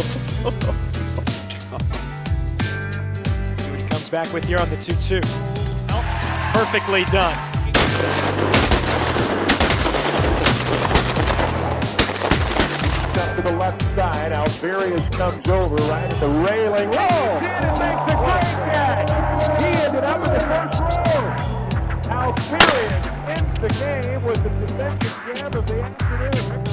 See what he comes back with here on the 2-2. Oh, perfectly done. Up to the left side, Alvarius comes over right at the railing. Oh! And makes a great catch! He ended up in the first row. Alvarius ends the game with the defensive jam of the afternoon.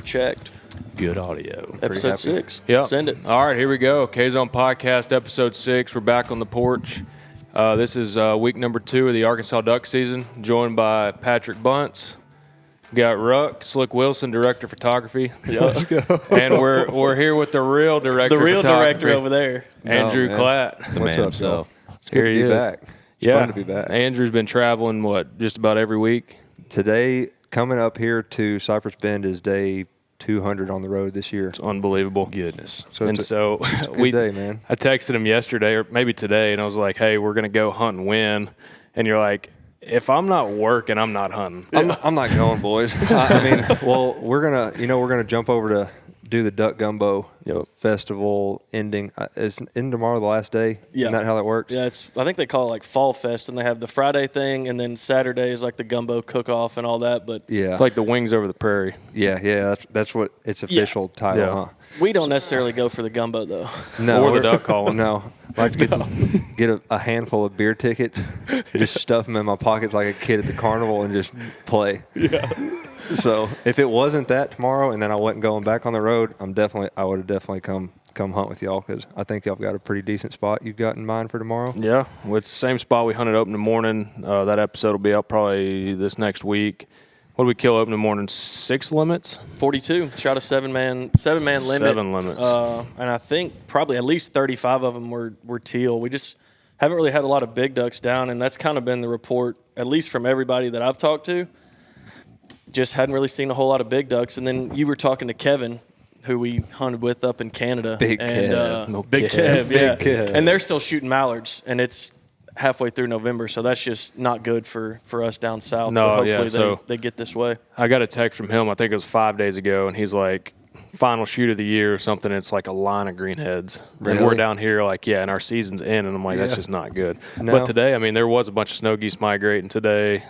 Checked. Good audio. Episode 6. Yep. Send it. All right, here we go. K-Zone Podcast, Episode 6. We're back on the porch. This is week number 2 of the Arkansas Duck season, joined by Patrick Bunce. Got Ruck, Slick Wilson, Director of Photography. Let's go. And we're here with the real Director The real of Photography. director over there. Andrew Klatt. The man himself. Here It's good to he be is. back. It's fun to be back. Andrew's been traveling, just about every week? Today, coming up here to Cypress Bend is day 200 on the road this year. It's unbelievable. Goodness. So it's a good day, man. I texted him yesterday, or maybe today, and I was like, hey, we're going to go hunt and win. And you're like, if I'm not working, I'm not hunting. I'm not going, boys. I mean, well, we're gonna jump over to do the Duck Gumbo Festival ending. Isn't tomorrow the last day? Yeah. Isn't that how that works? Yeah, I think they call it like Fall Fest, and they have the Friday thing, and then Saturday is like the gumbo cook-off and all that. But Yeah. It's like the wings over the prairie. Yeah. That's what its official title, Yeah. huh? we don't necessarily go for the gumbo, though. No, Or the we're- duck calling. No, I like to get a handful of beer tickets, just stuff them in my pockets like a kid at the carnival, and just play. Yeah. So if it wasn't that tomorrow, and then I wasn't going back on the road, I would have definitely come hunt with y'all, because I think y'all got a pretty decent spot you've got in mind for tomorrow. Yeah, well, it's the same spot we hunted open in the morning. That episode will be out probably this next week. What did we kill open in the morning? 6 limits? 42. Shot a seven-man limit. 7 limits. And I think probably at least 35 of them were teal. We just haven't really had a lot of big ducks down, and that's kind of been the report, at least from everybody that I've talked to. Just hadn't really seen a whole lot of big ducks. And then you were talking to Kevin, who we hunted with up in Canada. Big and, Kev. Big Kev, yeah. Big Kev. And they're still shooting mallards, and it's halfway through November, so that's just not good for us down south. No, but yeah, hopefully so- they get this way. I got a text from him, I think it was 5 days ago, and he's like, final shoot of the year or something. It's like a line of greenheads. Really? And we're down here like, and our season's in. And I'm like, that's Yeah. just not good. No. But today, I mean, there was a bunch of snow geese migrating today.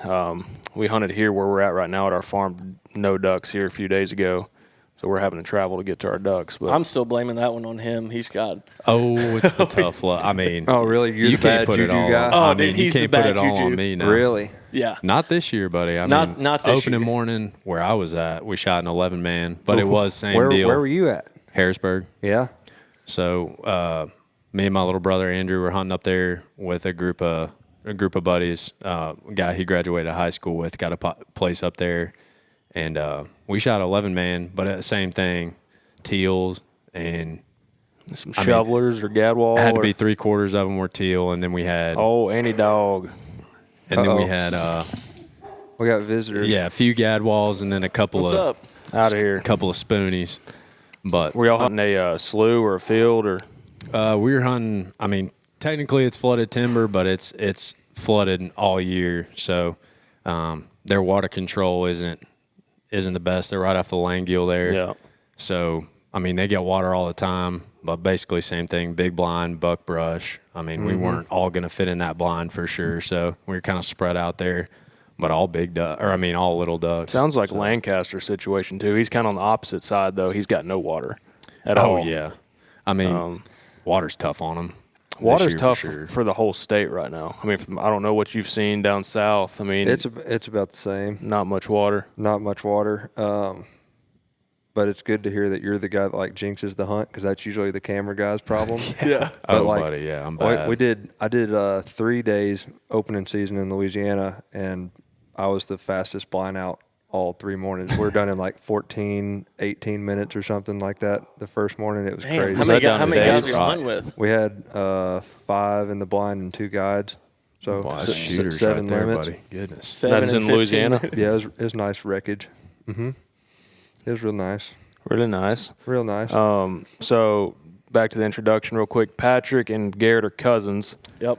We hunted here where we're at right now at our farm, no ducks here a few days ago. So we're having to travel to get to our ducks. But I'm still blaming that one on him. He's got Oh, it's the tough luck. I mean, Oh, really? You're you the can't bad put it juju all guy? on. Oh, I dude, mean, you he's the can't put bad it all juju. on me now. Really? yeah. Not this year, buddy. I Not- mean, not this opening year. morning where I was at, we shot an 11-man, but it was same Where deal. Where were you at? Harrisburg. Yeah. So me and my little brother Andrew were hunting up there with a group of buddies. A guy he graduated high school with got a place up there, and we shot 11-man. But at the same thing, teals and some I mean, shovelers or gadwall. had to or, be 3/4 of them were teal, and then we had Oh, any dog. and then we Uh-oh. had We got visitors. a few gadwalls, and then a couple What's of up? Out of here. couple of spoonies. But Were y'all hunting a slough or a field? Or we were hunting. I mean, technically it's flooded timber, but it's flooded all year. So their water control isn't the best. They're right off the Langill there. Yeah. So I mean, they get water all the time. But basically, same thing. Big blind, buck brush. I mean, we weren't all going to fit in that blind for sure. So we were kind of spread out there. But all big duck, or I mean, all little ducks. Sounds like Lancaster's situation, too. He's kind of on the opposite side, though. He's got no water at all. Oh yeah. I mean, water's tough on them. Water's this year tough for sure. for the whole state right now. I mean, I don't know what you've seen down south. I mean, It's about the same. not much water. Not much water. But it's good to hear that you're the guy that like jinxes the hunt, because that's usually the camera guy's problem. Yeah. But, Oh, like, buddy, yeah, I'm bad. I did 3 days opening season in Louisiana, and I was the fastest blind out all 3 mornings. We're done in like 14, 18 minutes or something like that. The first morning, it was Damn, crazy. how many, that down how to many days? guys are you hunting with? We had 5 in the blind and 2 guides. So Wow, that's s- shooters 7 right there, limits. buddy. Goodness. 7 That's and in 15 Louisiana? minutes. Yeah, it was nice wreckage. It was real nice. Really nice. Real nice. So back to the introduction real quick. Patrick and Garrett are cousins. Yep.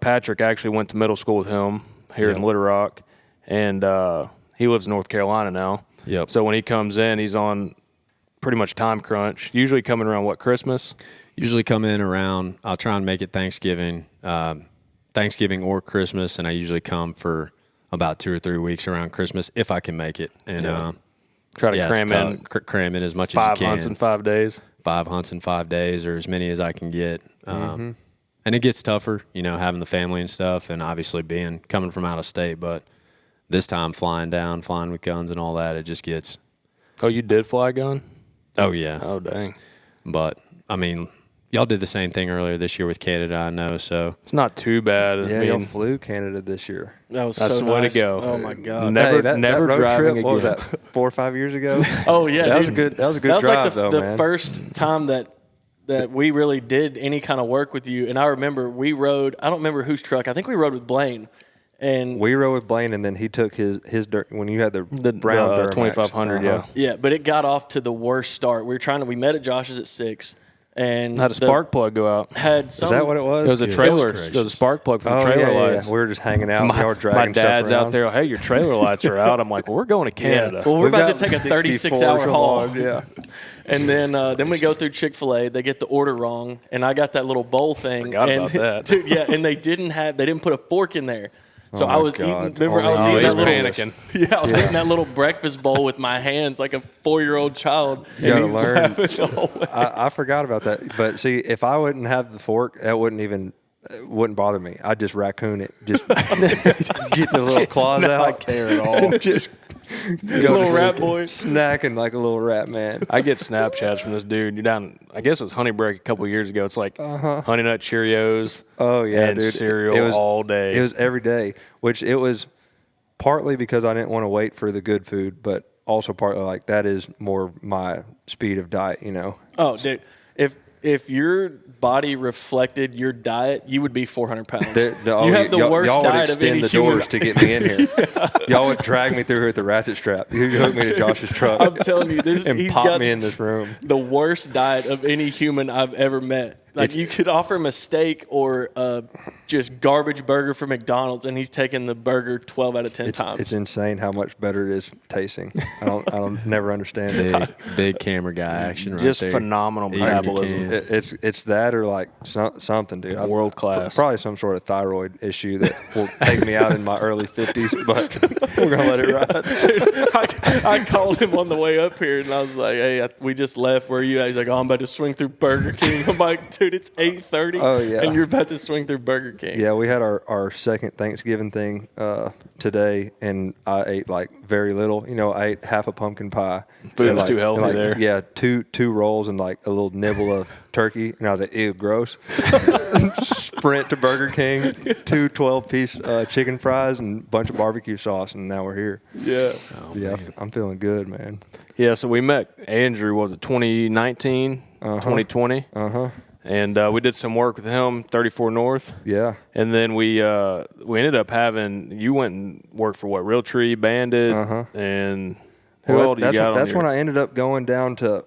Patrick actually went to middle school with him here in Little Rock, and he lives in North Carolina now. Yep. So when he comes in, he's on pretty much time crunch. Usually coming around Christmas? Usually come in around. I'll try and make it Thanksgiving or Christmas, and I usually come for about 2 or 3 weeks around Christmas if I can make it. And try to cram in as much as 5 you can. hunts in 5 days. 5 hunts in 5 days, or as many as I can get. And it gets tougher, having the family and stuff, and obviously coming from out of state. But this time, flying with guns and all that, it just gets. Oh, you did fly a gun? Oh yeah. Oh dang. But I mean, y'all did the same thing earlier this year with Canada, I know. So it's not too bad. Yeah, y'all flew Canada this year. That's the way to go. Oh my God. Never that road driving trip, again. what was that, 4 or 5 years ago? Oh yeah, that was dude. a good That was drive, like though, the man. first time that we really did any kind of work with you. And I remember we rode. I don't remember whose truck. I think we rode with Blaine. And we rode with Blaine, and then he took his when you had the brown Duramax. 2500. yeah, but it got off to the worst start. We met at Josh's at 6. And had a spark plug go out. Had some, Is that what it was? It was a trailer. It was a spark plug for the trailer lights. We were just hanging out. My, y'all were dragging my dad's stuff around. out there. Hey, your trailer lights are out. I'm like, well, we're going to Canada. Well, we're We've about to got take a 64 36-hour haul. long, yeah. And then we go through Chick-fil-A. They get the order wrong, and I got that little bowl thing. Forgot and, about that. Dude, yeah, and they didn't put a fork in there. So I was God. eating. Remember, I was Oh, eating he's that little panicking. Yeah, I was eating that little breakfast bowl with my hands like a 4-year-old child. You gotta and he's learn. laughing the whole way. I forgot about that. But see, if I wouldn't have the fork, that wouldn't bother me. I'd just raccoon it. Just get the little claws out. Not care at all. Just Little rat boy. snacking like a little rat man. I get Snapchats from this dude. You're down. I guess it was Honey Break a couple years ago. It's like Honey Nut Cheerios. Oh yeah, and dude. cereal It was all day. It was every day, which it was partly because I didn't want to wait for the good food, but also partly like that is more my speed of diet. Oh, dude, if your body reflected your diet, you would be 400 pounds. You have the worst y'all diet would of any extend the human. doors to get me in here. Y'all would drag me through here with the ratchet strap. You hook me to Josh's truck. I'm telling you, and he's pop got me in this room. the worst diet of any human I've ever met. Like you could offer him a steak or just garbage burger from McDonald's, and he's taking the burger 12 out of 10 times. It's insane how much better it is tasting. I don't never understand it. big camera guy action right just there. phenomenal Eating your metabolism. can. It's that or like something, dude. World class. Probably some sort of thyroid issue that will take me out in my early 50s, but we're gonna let it ride. I called him on the way up here, and I was like, "Hey, we just left. Where are you at?" He's like, "Oh, I'm about to swing through Burger King." I'm like, "Dude, it's 8:30, Oh, yeah. and you're about to swing through Burger King." Yeah, we had our second Thanksgiving thing today, and I ate like very little. I ate half a pumpkin pie. Food and, was too healthy and, there. Yeah, two rolls and like a little nibble of turkey, and I was like, ew, gross. Sprint to Burger King, 2 12-piece chicken fries and a bunch of barbecue sauce, and now we're here. Yeah. I'm feeling good, man. Yeah, so we met Andrew, was it 2019, 2020? And we did some work with him, 34 North. Yeah. And then we ended up having, you went and worked for what, Realtree, Bandit, and who all do you got on That's your- when I ended up going down to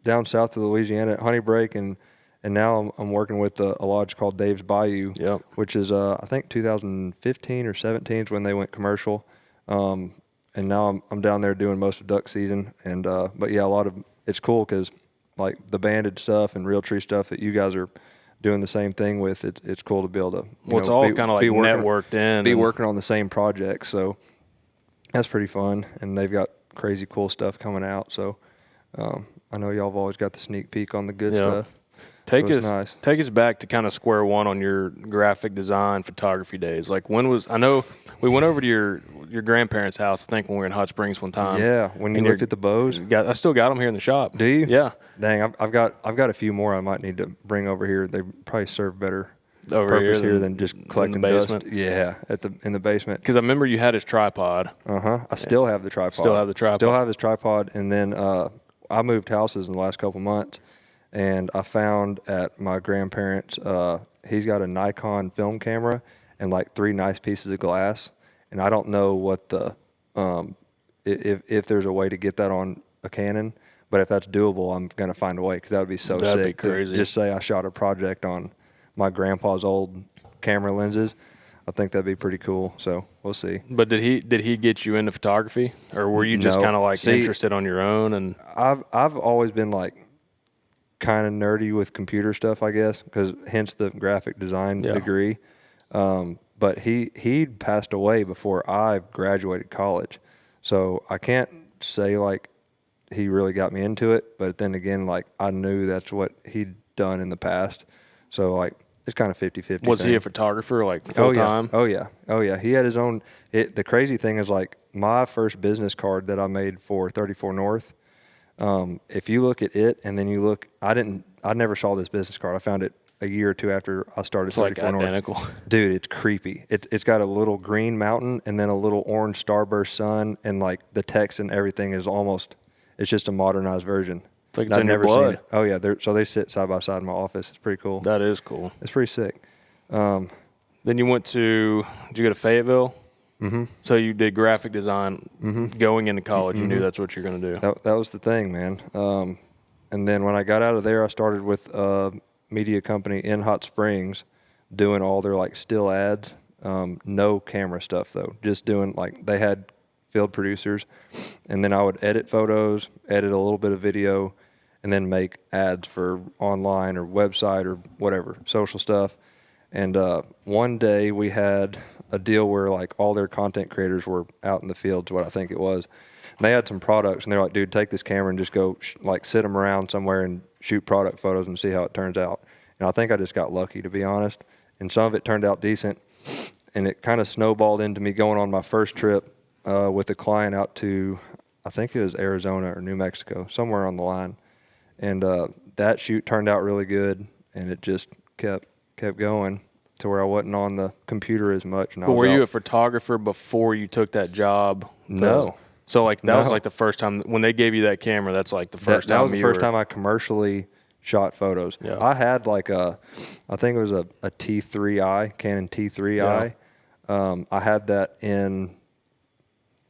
down south to Louisiana at Honey Break, and now I'm working with a lodge called Dave's Bayou, Yep. which is I think 2015 or 17 is when they went commercial. And now I'm down there doing most of duck season, and but yeah, it's cool because like the Banded stuff and Realtree stuff that you guys are doing the same thing with. It's cool to be able to it's all kind of like networked in. be and- working on the same projects, so that's pretty fun. And they've got crazy cool stuff coming out. So I know y'all have always got the sneak peek on the good Yeah. stuff. Take So us it's nice. take us back to kind of square one on your graphic design photography days. Like I know we went over to your grandparents' house, I think when we were in Hot Springs one time. Yeah, when you And looked your- at the bows. I still got them here in the shop. Do you? Yeah. Dang, I've got a few more I might need to bring over here. They probably serve better Over purpose here here than- than just in the collecting basement? dust. Yeah, in the basement. Because I remember you had his tripod. I still have the tripod. Still have the tripod. Still have his tripod. And then I moved houses in the last couple months, and I found at my grandparents' he's got a Nikon film camera and like 3 nice pieces of glass. And I don't know what the if there's a way to get that on a Canon, but if that's doable, I'm gonna find a way because that would be so That'd sick. be crazy. To just say I shot a project on my grandpa's old camera lenses. I think that'd be pretty cool. So we'll see. But did he get you into photography, or were you just No. kind of like See, interested on your own? And I've always been like kind of nerdy with computer stuff, I guess, because hence the graphic design degree. But he passed away before I graduated college, so I can't say like he really got me into it. But then again, like I knew that's what he'd done in the past, so like it's kind of 50-50. was thing. he a photographer like full time? Oh yeah. He had his own. The crazy thing is like my first business card that I made for 34 North. If you look at it and then you look, I never saw this business card. I found it a year or two after I started 34 North. Identical. Dude, it's creepy. It's got a little green mountain and then a little orange starburst sun, and like the text and everything is it's just a modernized version. It's like it's in your blood. It. Oh yeah, so they sit side by side in my office. It's pretty cool. That is cool. It's pretty sick. Then you did you go to Fayetteville? Mm-hmm. So you did graphic design going into college. You knew that's what you're going to do. That was the thing, man. And then when I got out of there, I started with a media company in Hot Springs doing all their like still ads. No camera stuff though, just doing like they had field producers, and then I would edit photos, edit a little bit of video, and then make ads for online or website or whatever, social stuff. And one day we had a deal where like all their content creators were out in the fields, what I think it was. And they had some products, and they're like, dude, take this camera and just go like sit them around somewhere and shoot product photos and see how it turns out. And I think I just got lucky, to be honest. And some of it turned out decent. And it kind of snowballed into me going on my first trip with a client out to, I think it was Arizona or New Mexico, somewhere on the line. And that shoot turned out really good, and it just kept going to where I wasn't on the computer as much. And But were you a photographer before you took that job? No. So like that was No. like the first time when they gave you that camera. That's like the first time. That was the first time I commercially shot photos. Yeah. I had like I think it was a T3i, Canon T3i. I had that in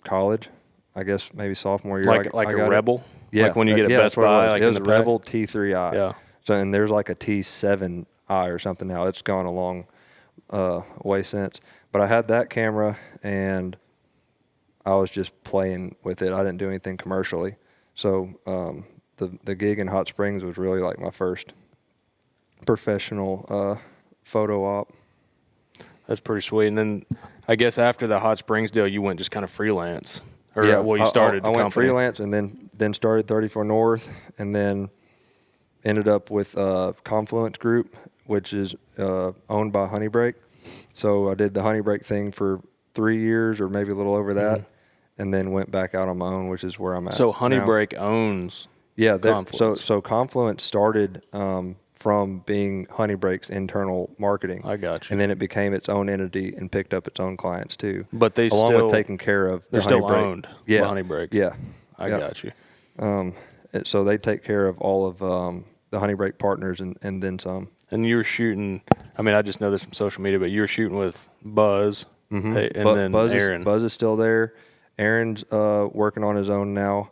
college, I guess maybe sophomore year. like I a got Rebel. Yeah, Like when you get a yeah, Best that's what it Buy. was. Like it in was the a back. Rebel T3i. Yeah. So and there's like a T7i or something now. It's gone a long way since. But I had that camera and I was just playing with it. I didn't do anything commercially. So the gig in Hot Springs was really like my first professional photo op. That's pretty sweet. And then I guess after the Hot Springs deal, you went just kind of freelance. Or Yeah, well, you started I the went company. freelance and then started 34 North, and then ended up with Confluence Group, which is owned by Honey Break. So I did the Honey Break thing for 3 years or maybe a little over that, and then went back out on my own, which is where I'm at. So Honey now. Break owns. Yeah, Confluence. so Confluence started from being Honey Break's internal marketing. I got you. And then it became its own entity and picked up its own clients too. But they along still with taking care of they're the Honey still Break. owned Yeah, by Honey Break. Yeah, I Yep. got you. So they take care of all of the Honey Break partners and then some. And you were shooting. I mean, I just know this from social media, but you were shooting with Buzz, and then Buzz Aaron. Buzz is still there. Aaron's working on his own now.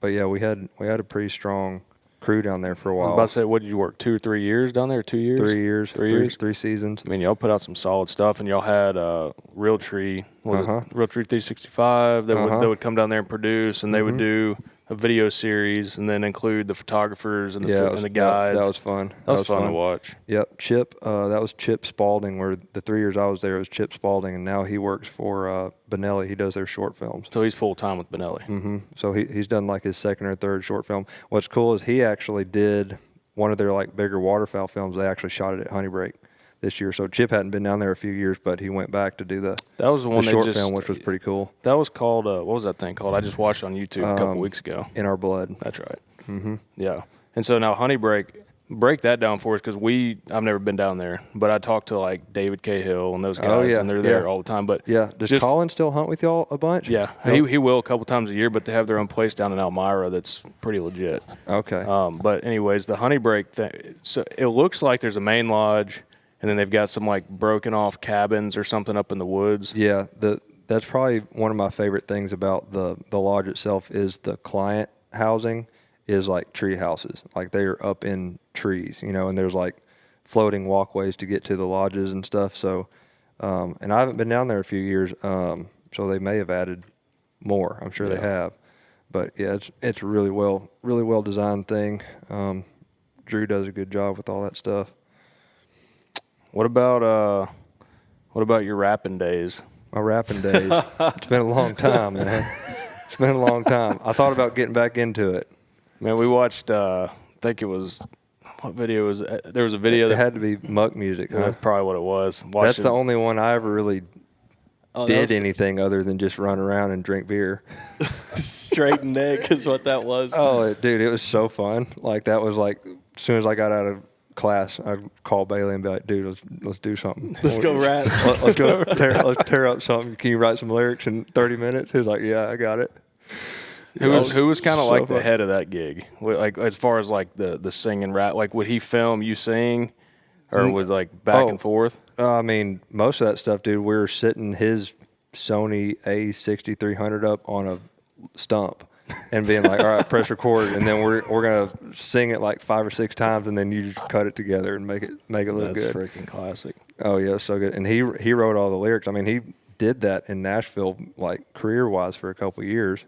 But yeah, we had a pretty strong crew down there for a I was while. about to say, what did you work 2 or 3 years down there? 2 years? 3 years. 3 years. 3 seasons. I mean, y'all put out some solid stuff, and y'all had Realtree, Realtree 365 that would come down there and produce, and they would do a video series, and then include the photographers and the guides. That was fun. That was fun to watch. Yep, Chip. That was Chip Spalding. Where the 3 years I was there, it was Chip Spalding, and now he works for Benelli. He does their short films. So he's full time with Benelli. So he's done like his second or third short film. What's cool is he actually did one of their like bigger waterfowl films. They actually shot it at Honey Break this year. So Chip hadn't been down there a few years, but he went back to do the short film, which was pretty cool. That was called what was that thing called? I just watched it on YouTube a couple weeks ago. In Our Blood. That's right. Yeah. And so now Honey break that down for us, because I've never been down there, but I talked to like David Cahill and those guys, and they're there all the time. But Yeah. Does Colin still hunt with y'all a bunch? Yeah, he will a couple times a year, but they have their own place down in Elmira that's pretty legit. Okay. But anyways, the Honey Break thing, so it looks like there's a main lodge, and then they've got some like broken off cabins or something up in the woods. Yeah, that's probably one of my favorite things about the lodge itself is the client housing is like tree houses. Like they're up in trees, and there's like floating walkways to get to the lodges and stuff. So And I haven't been down there a few years, so they may have added more. I'm sure they have. But yeah, it's a really well designed thing. Drew does a good job with all that stuff. What about your rapping days? My rapping days. It's been a long time, man. It's been a long time. I thought about getting back into it. Man, we watched. I think it was what video was it? There was a video It that had to be muck music, huh? that's probably what it was. That's the only one I ever really Oh, did anything other than just run around and drink beer. straight neck is what that was. Oh, dude, it was so fun. Like that was like as soon as I got out of class, I'd call Bailey and be like, "Dude, let's do something. Let's go rap. Let's tear up something. Can you write some lyrics in 30 minutes?" He was like, "Yeah, I got it." Who was kind of so like the fun. head of that gig? Like as far as like the singing rap, like would he film you sing, or was like back and forth? I mean, most of that stuff, dude. We were sitting his Sony A6300 up on a stump and being like, "All right, press record," and then we're gonna sing it like 5 or 6 times, and then you just cut it together and make it look That's good. freaking classic. Oh yeah, so good. And he wrote all the lyrics. I mean, he did that in Nashville, like career wise, for a couple of years,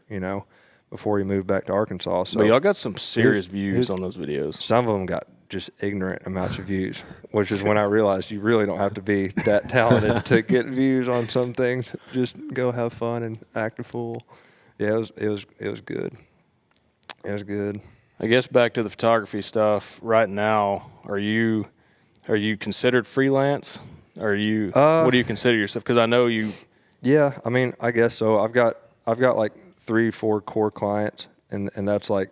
before he moved back to Arkansas. So But y'all got some serious views here's- on those videos. some of them got just ignorant amounts of views, which is when I realized you really don't have to be that talented to get views on some things. Just go have fun and act a fool. Yeah, it was good. It was good. I guess back to the photography stuff. Right now, are you considered freelance? What do you consider yourself? Because I know you. Yeah, I mean, I guess so. I've got like 3-4 core clients, and that's like,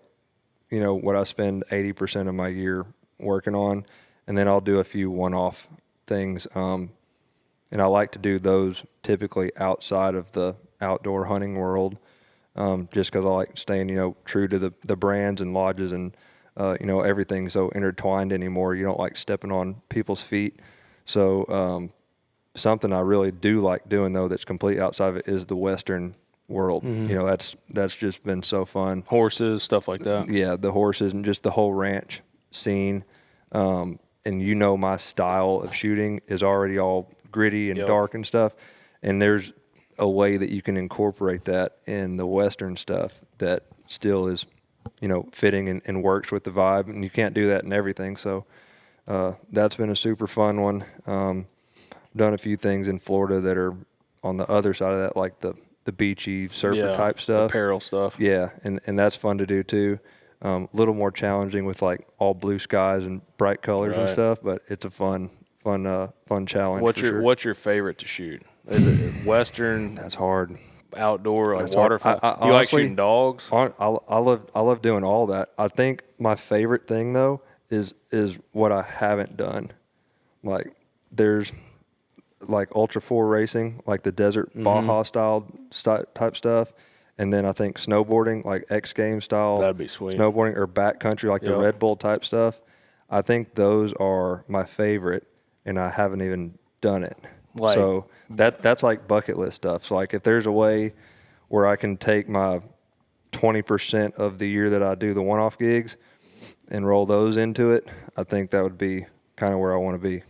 what I spend 80% of my year working on, and then I'll do a few one-off things. And I like to do those typically outside of the outdoor hunting world, just because I like staying, true to the brands and lodges and, everything's so intertwined anymore. You don't like stepping on people's feet. So something I really do like doing, though, that's completely outside of it is the Western world. That's just been so fun. Horses, stuff like that. Yeah, the horses and just the whole ranch scene. And my style of shooting is already all gritty and dark and stuff. And there's a way that you can incorporate that in the Western stuff that still is, fitting and works with the vibe. And you can't do that in everything. So that's been a super fun one. Done a few things in Florida that are on the other side of that, like the beachy surfer type stuff. Apparel stuff. Yeah, and that's fun to do too. A little more challenging with like all blue skies and bright colors and stuff, but it's a fun challenge. What's your favorite to shoot? Is it Western? That's hard. Outdoor, like That's hard. waterfowl. I You like honestly- shooting dogs? I love doing all that. I think my favorite thing though is what I haven't done. Like there's like Ultra 4 racing, like the desert Baja style type stuff. And then I think snowboarding, like X Games style. That'd be sweet. Snowboarding or backcountry, like the Red Bull type stuff. I think those are my favorite, and I haven't even done it. So that's like bucket list stuff. So like if there's a way where I can take my 20% of the year that I do the one-off gigs and roll those into it, I think that would be kind of where I want to be.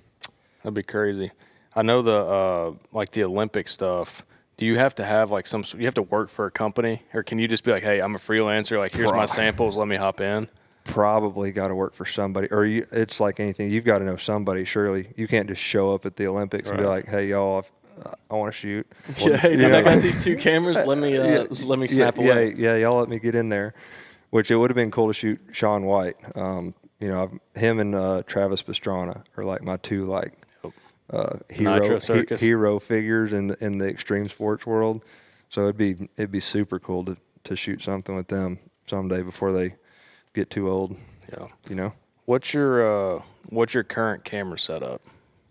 That'd be crazy. I know the Olympic stuff. Do you have to have like you have to work for a company, or can you just be like, hey, I'm a freelancer, like here's my samples, let me hop in? Probably got to work for somebody, or it's like anything. You've got to know somebody. Surely you can't just show up at the Olympics and be like, "Hey, y'all, I want to shoot." Yeah, hey, dude, I got these 2 cameras. Let me snap away. Yeah, y'all let me get in there. Which it would have been cool to shoot Sean White. Him and Travis Pastrana are like my 2 hero figures in the extreme sports world. So it'd be super cool to shoot something with them someday before they get too old. Yeah. What's your current camera setup?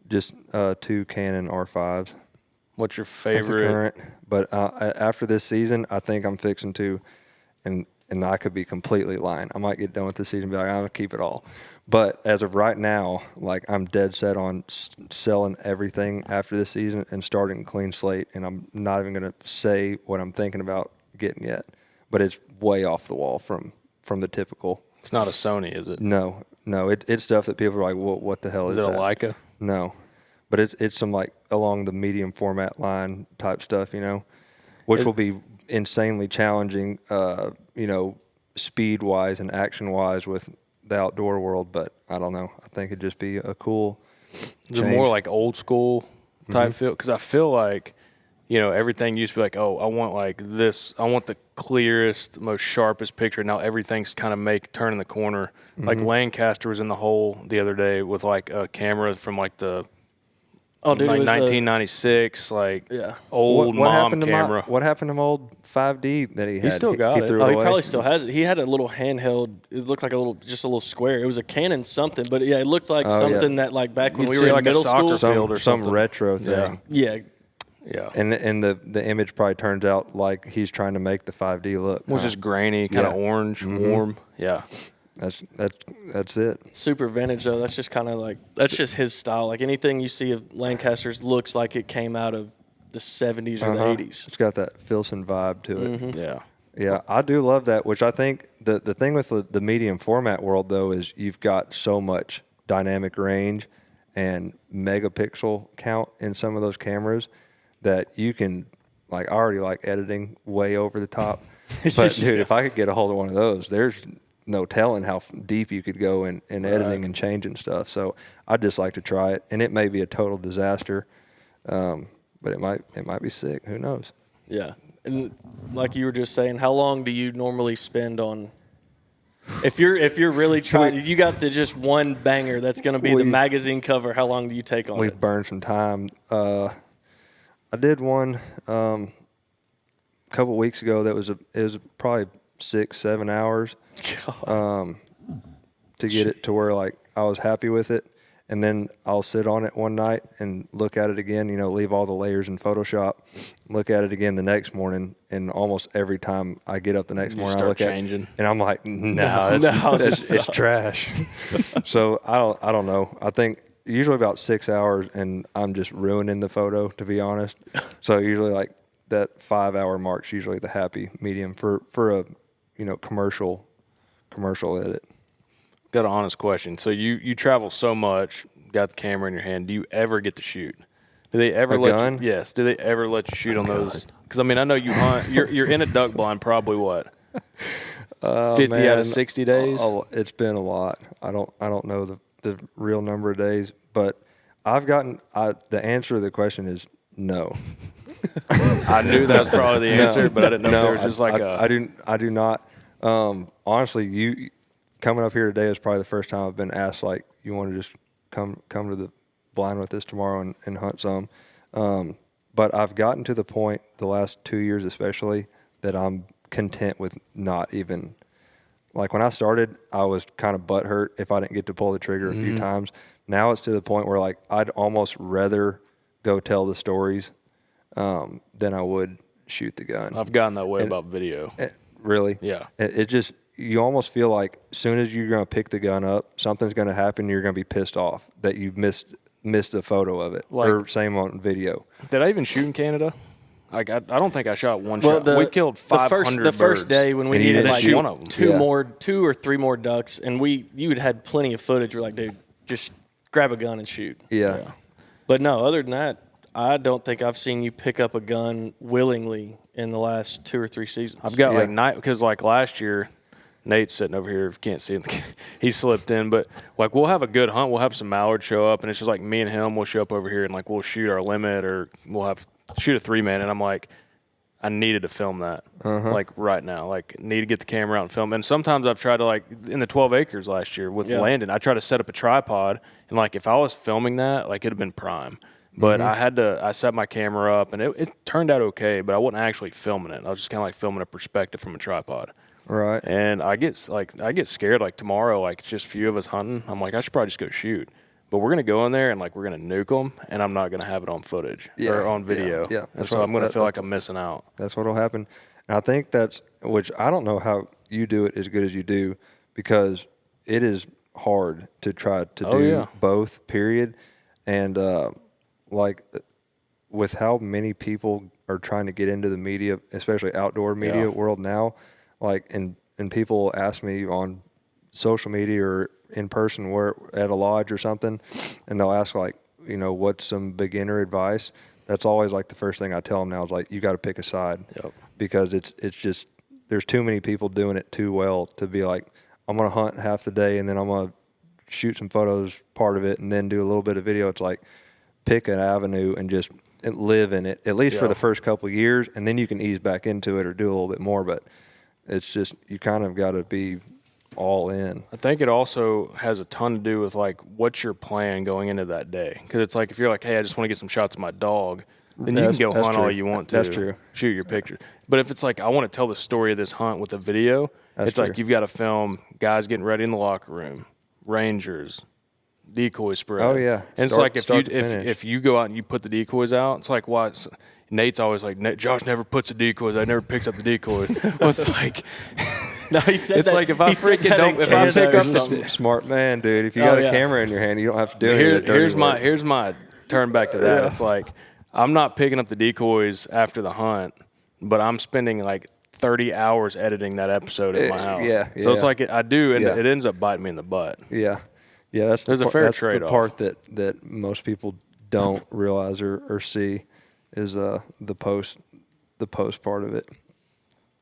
Just 2 Canon R5s. What's your That's the favorite? current. But after this season, I think I'm fixing to, and I could be completely lying. I might get done with this season and be like, I'm going to keep it all. But as of right now, like I'm dead set on selling everything after this season and starting a clean slate. And I'm not even going to say what I'm thinking about getting yet. But it's way off the wall from the typical. It's not a Sony, is it? No. It's stuff that people are like, what the hell is it that? a Leica? No. but it's some like along the medium format line type stuff, which will be insanely challenging, speed wise and action wise with the outdoor world. But I don't know. I think it'd just be a cool. Is it more like old school type feel? Because I feel like, everything used to be like, oh, I want like this. I want the clearest, most sharpest picture. Now everything's kind of turning the corner. Like Lancaster was in the hole the other day with like a camera from like the 1996, old mom camera. What happened to my old 5D that he had? He still got it. Threw it He away. probably still has it. He had a little handheld. It looked like just a little square. It was a Canon something, but yeah, it looked like something that like back when we were in middle school. Some retro thing. Yeah. Yeah. And the image probably turns out like he's trying to make the 5D look. It was just grainy, kind of orange, warm. Yeah. That's it. Super vintage though. That's just kind of like that's just his style. Like anything you see of Lancaster's looks like it came out of the 70s or the 80s. It's got that Filson vibe to it. Yeah. Yeah, I do love that, which I think the thing with the medium format world, though, is you've got so much dynamic range and megapixel count in some of those cameras that you can, like, I already like editing way over the top. But, dude, if I could get a hold of one of those, there's no telling how deep you could go in editing and changing stuff. So I'd just like to try it. And it may be a total disaster, but it might be sick. Who knows? Yeah. And like you were just saying, how long do you normally spend on if you're really trying, you got the just one banger that's going to be the magazine cover, how long do you take on it? We've burned some time. I did one a couple weeks ago that it was probably 6-7 hours to get it to where like I was happy with it. And then I'll sit on it one night and look at it again, leave all the layers in Photoshop, look at it again the next morning. And almost every time I get up the next morning, I look changing. at it and I'm like, it's trash. So I don't know. I think usually about 6 hours and I'm just ruining the photo, to be honest. So usually like that 5 hour mark's usually the happy medium for a, commercial edit. Got an honest question. So you travel so much, got the camera in your hand. Do you ever get to shoot? Do they ever gun? you? Yes. Do they ever let you shoot on those? Because I mean, I know you hunt. You're in a duck blind probably what? 50 out of 60 days. It's been a lot. I don't know the real number of days, but I've gotten. The answer to the question is no. I knew that was probably the answer, but I didn't know if there was just like I do not. Honestly, you coming up here today is probably the first time I've been asked, like, you want to just come to the blind with us tomorrow and hunt some. But I've gotten to the point the last 2 years especially that I'm content with not even, like when I started, I was kind of butthurt if I didn't get to pull the trigger a few times. Now it's to the point where like I'd almost rather go tell the stories than I would shoot the gun. I've gotten that way about video. Really? Yeah. It just, you almost feel like as soon as you're going to pick the gun up, something's going to happen. You're going to be pissed off that you missed a photo of it, or same on video. Did I even shoot in Canada? Like I don't think I shot one shot. We killed 500 the first day when we needed like one of them. two or three more ducks, and you had plenty of footage. We're like, dude, just grab a gun and shoot. Yeah. But no, other than that, I don't think I've seen you pick up a gun willingly in the last 2 or 3 seasons. I've got because like last year, Nate's sitting over here. If you can't see him, he slipped in. But like we'll have a good hunt. We'll have some mallards show up, and it's just like me and him. We'll show up over here and like we'll shoot our limit, or we'll shoot a 3-man. And I'm like, I needed to film that like right now. Like need to get the camera out and film. And sometimes I've tried to like in the 12 acres last year with Landon. I tried to set up a tripod, and like if I was filming that, like it'd have been prime. But I set my camera up, and it turned out okay, but I wasn't actually filming it. I was just kind of like filming a perspective from a tripod. Right. And I get scared. Like tomorrow, like it's just a few of us hunting. I'm like, I should probably just go shoot. But we're going to go in there, and like we're going to nuke them, and I'm not going to have it on footage or on video. Yeah. And so I'm going to feel like I'm missing out. That's what will happen. And I think which I don't know how you do it as good as you do, because it is hard to try to do both, period. And like with how many people are trying to get into the media, especially outdoor media world now, like and people ask me on social media or in person, where at a lodge or something, and they'll ask like, what's some beginner advice? That's always like the first thing I tell them now is like, you got to pick a side. Yep. Because it's just, there's too many people doing it too well to be like, I'm going to hunt half the day and then I'm going to shoot some photos part of it and then do a little bit of video. It's like, pick an avenue and just live in it, at least for the first couple of years, and then you can ease back into it or do a little bit more. But it's just, you kind of got to be all in. I think it also has a ton to do with like what's your plan going into that day. Because it's like if you're like, hey, I just want to get some shots of my dog, then you can go hunt all you want to. That's true. Shoot your picture. But if it's like I want to tell the story of this hunt with a video, it's like you've got to film guys getting ready in the locker room, rangers, decoy spread. Oh yeah. And it's like if you go out and you put the decoys out, it's like why Nate's always like, Josh never puts the decoys. I never picks up the decoys. Well, it's like. No, he said it's that. like if I freaking don't, if I pick up the smart man, dude. If you got a camera in your hand, you don't have to do it. Here's my turn back to that. It's like I'm not picking up the decoys after the hunt, but I'm spending like 30 hours editing that episode at my house. So it's like I do, and it ends up biting me in the butt. Yeah. That's a fair trade-off. The part that most people don't realize or see is the post part of it.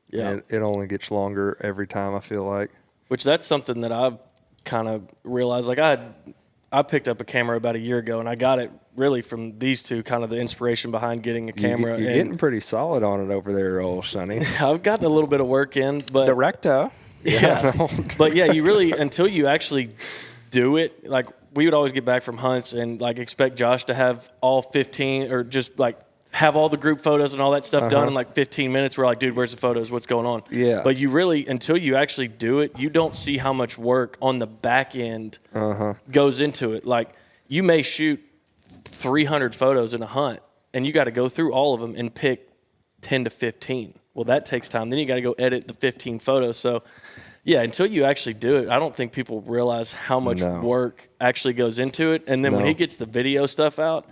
Yeah. And it only gets longer every time, I feel like. Which that's something that I've kind of realized. Like I picked up a camera about a year ago, and I got it really from these two, kind of the inspiration behind getting a camera. You're getting pretty solid on it over there, old Sonny. I've gotten a little bit of work in, but Director. Yeah. But yeah, you really, until you actually do it, like we would always get back from hunts and like expect Josh to have all 15 or just like have all the group photos and all that stuff done in like 15 minutes. We're like, dude, where's the photos? What's going on? Yeah. But you really, until you actually do it, you don't see how much work on the back end goes into it. Like you may shoot 300 photos in a hunt and you got to go through all of them and pick 10 to 15. Well, that takes time. Then you got to go edit the 15 photos. So yeah, until you actually do it, I don't think people realize how much work actually goes into it. And then when he gets the video stuff out,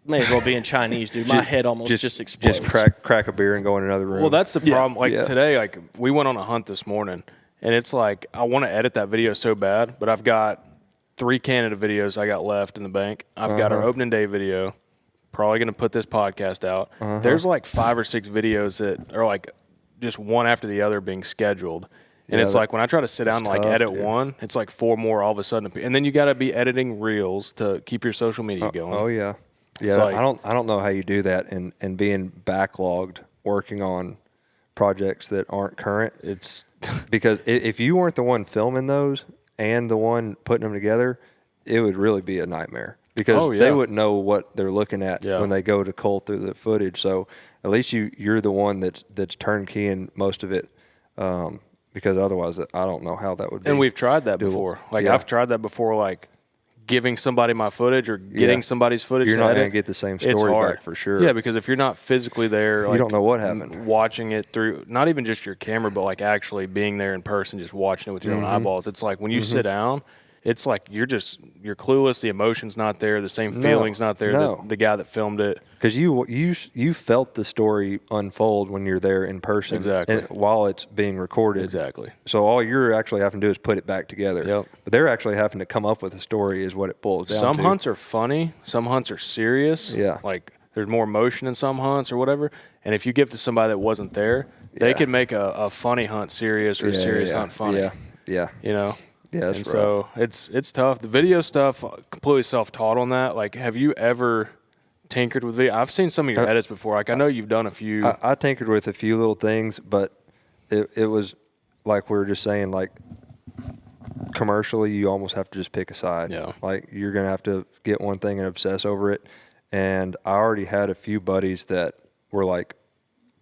may as well be in Chinese, dude. My head almost just explodes. Just crack a beer and go in another room. Well, that's the problem. Like today, like we went on a hunt this morning, and it's like I want to edit that video so bad, but I've got 3 Canada videos I got left in the bank. I've got our opening day video. Probably going to put this podcast out. There's like 5 or 6 videos that are like just one after the other being scheduled. And it's like when I try to sit down and like edit one, it's like 4 more all of a sudden. And then you got to be editing reels to keep your social media going. Oh yeah. Yeah, like, I don't know how you do that and being backlogged working on projects that aren't current. It's because if you weren't the one filming those and the one putting them together, it would really be a nightmare because they wouldn't know what they're looking at when they go to cull through the footage. So at least you're the one that's turnkeying most of it. Because otherwise, I don't know how that would be. And we've tried that before. Like I've tried that before, like giving somebody my footage or getting somebody's footage. You're to not edit. going to get the same story back for sure. Yeah, because if you're not physically there, like, you don't know what happened. Watching it through, not even just your camera, but like actually being there in person, just watching it with your own eyeballs. It's like when you sit down, it's like you're clueless. The emotion's not there. The same feeling's not there. The guy that filmed it. Because you felt the story unfold when you're there in person. Exactly. And while it's being recorded. Exactly. So all you're actually having to do is put it back together. Yep. But they're actually having to come up with a story is what it boils down to. Some hunts are funny. Some hunts are serious. Yeah. Like there's more emotion in some hunts or whatever. And if you give to somebody that wasn't there, they could make a funny hunt serious or a serious hunt funny. Yeah. You know? Yeah, that's and rough. So it's tough. The video stuff, completely self-taught on that. Like, have you ever tinkered with video? I've seen some of your edits before. Like, I know you've done a few. I tinkered with a few little things, but it was like we were just saying, like, commercially, you almost have to just pick a side. Yeah. Like, you're going to have to get one thing and obsess over it. And I already had a few buddies that were, like,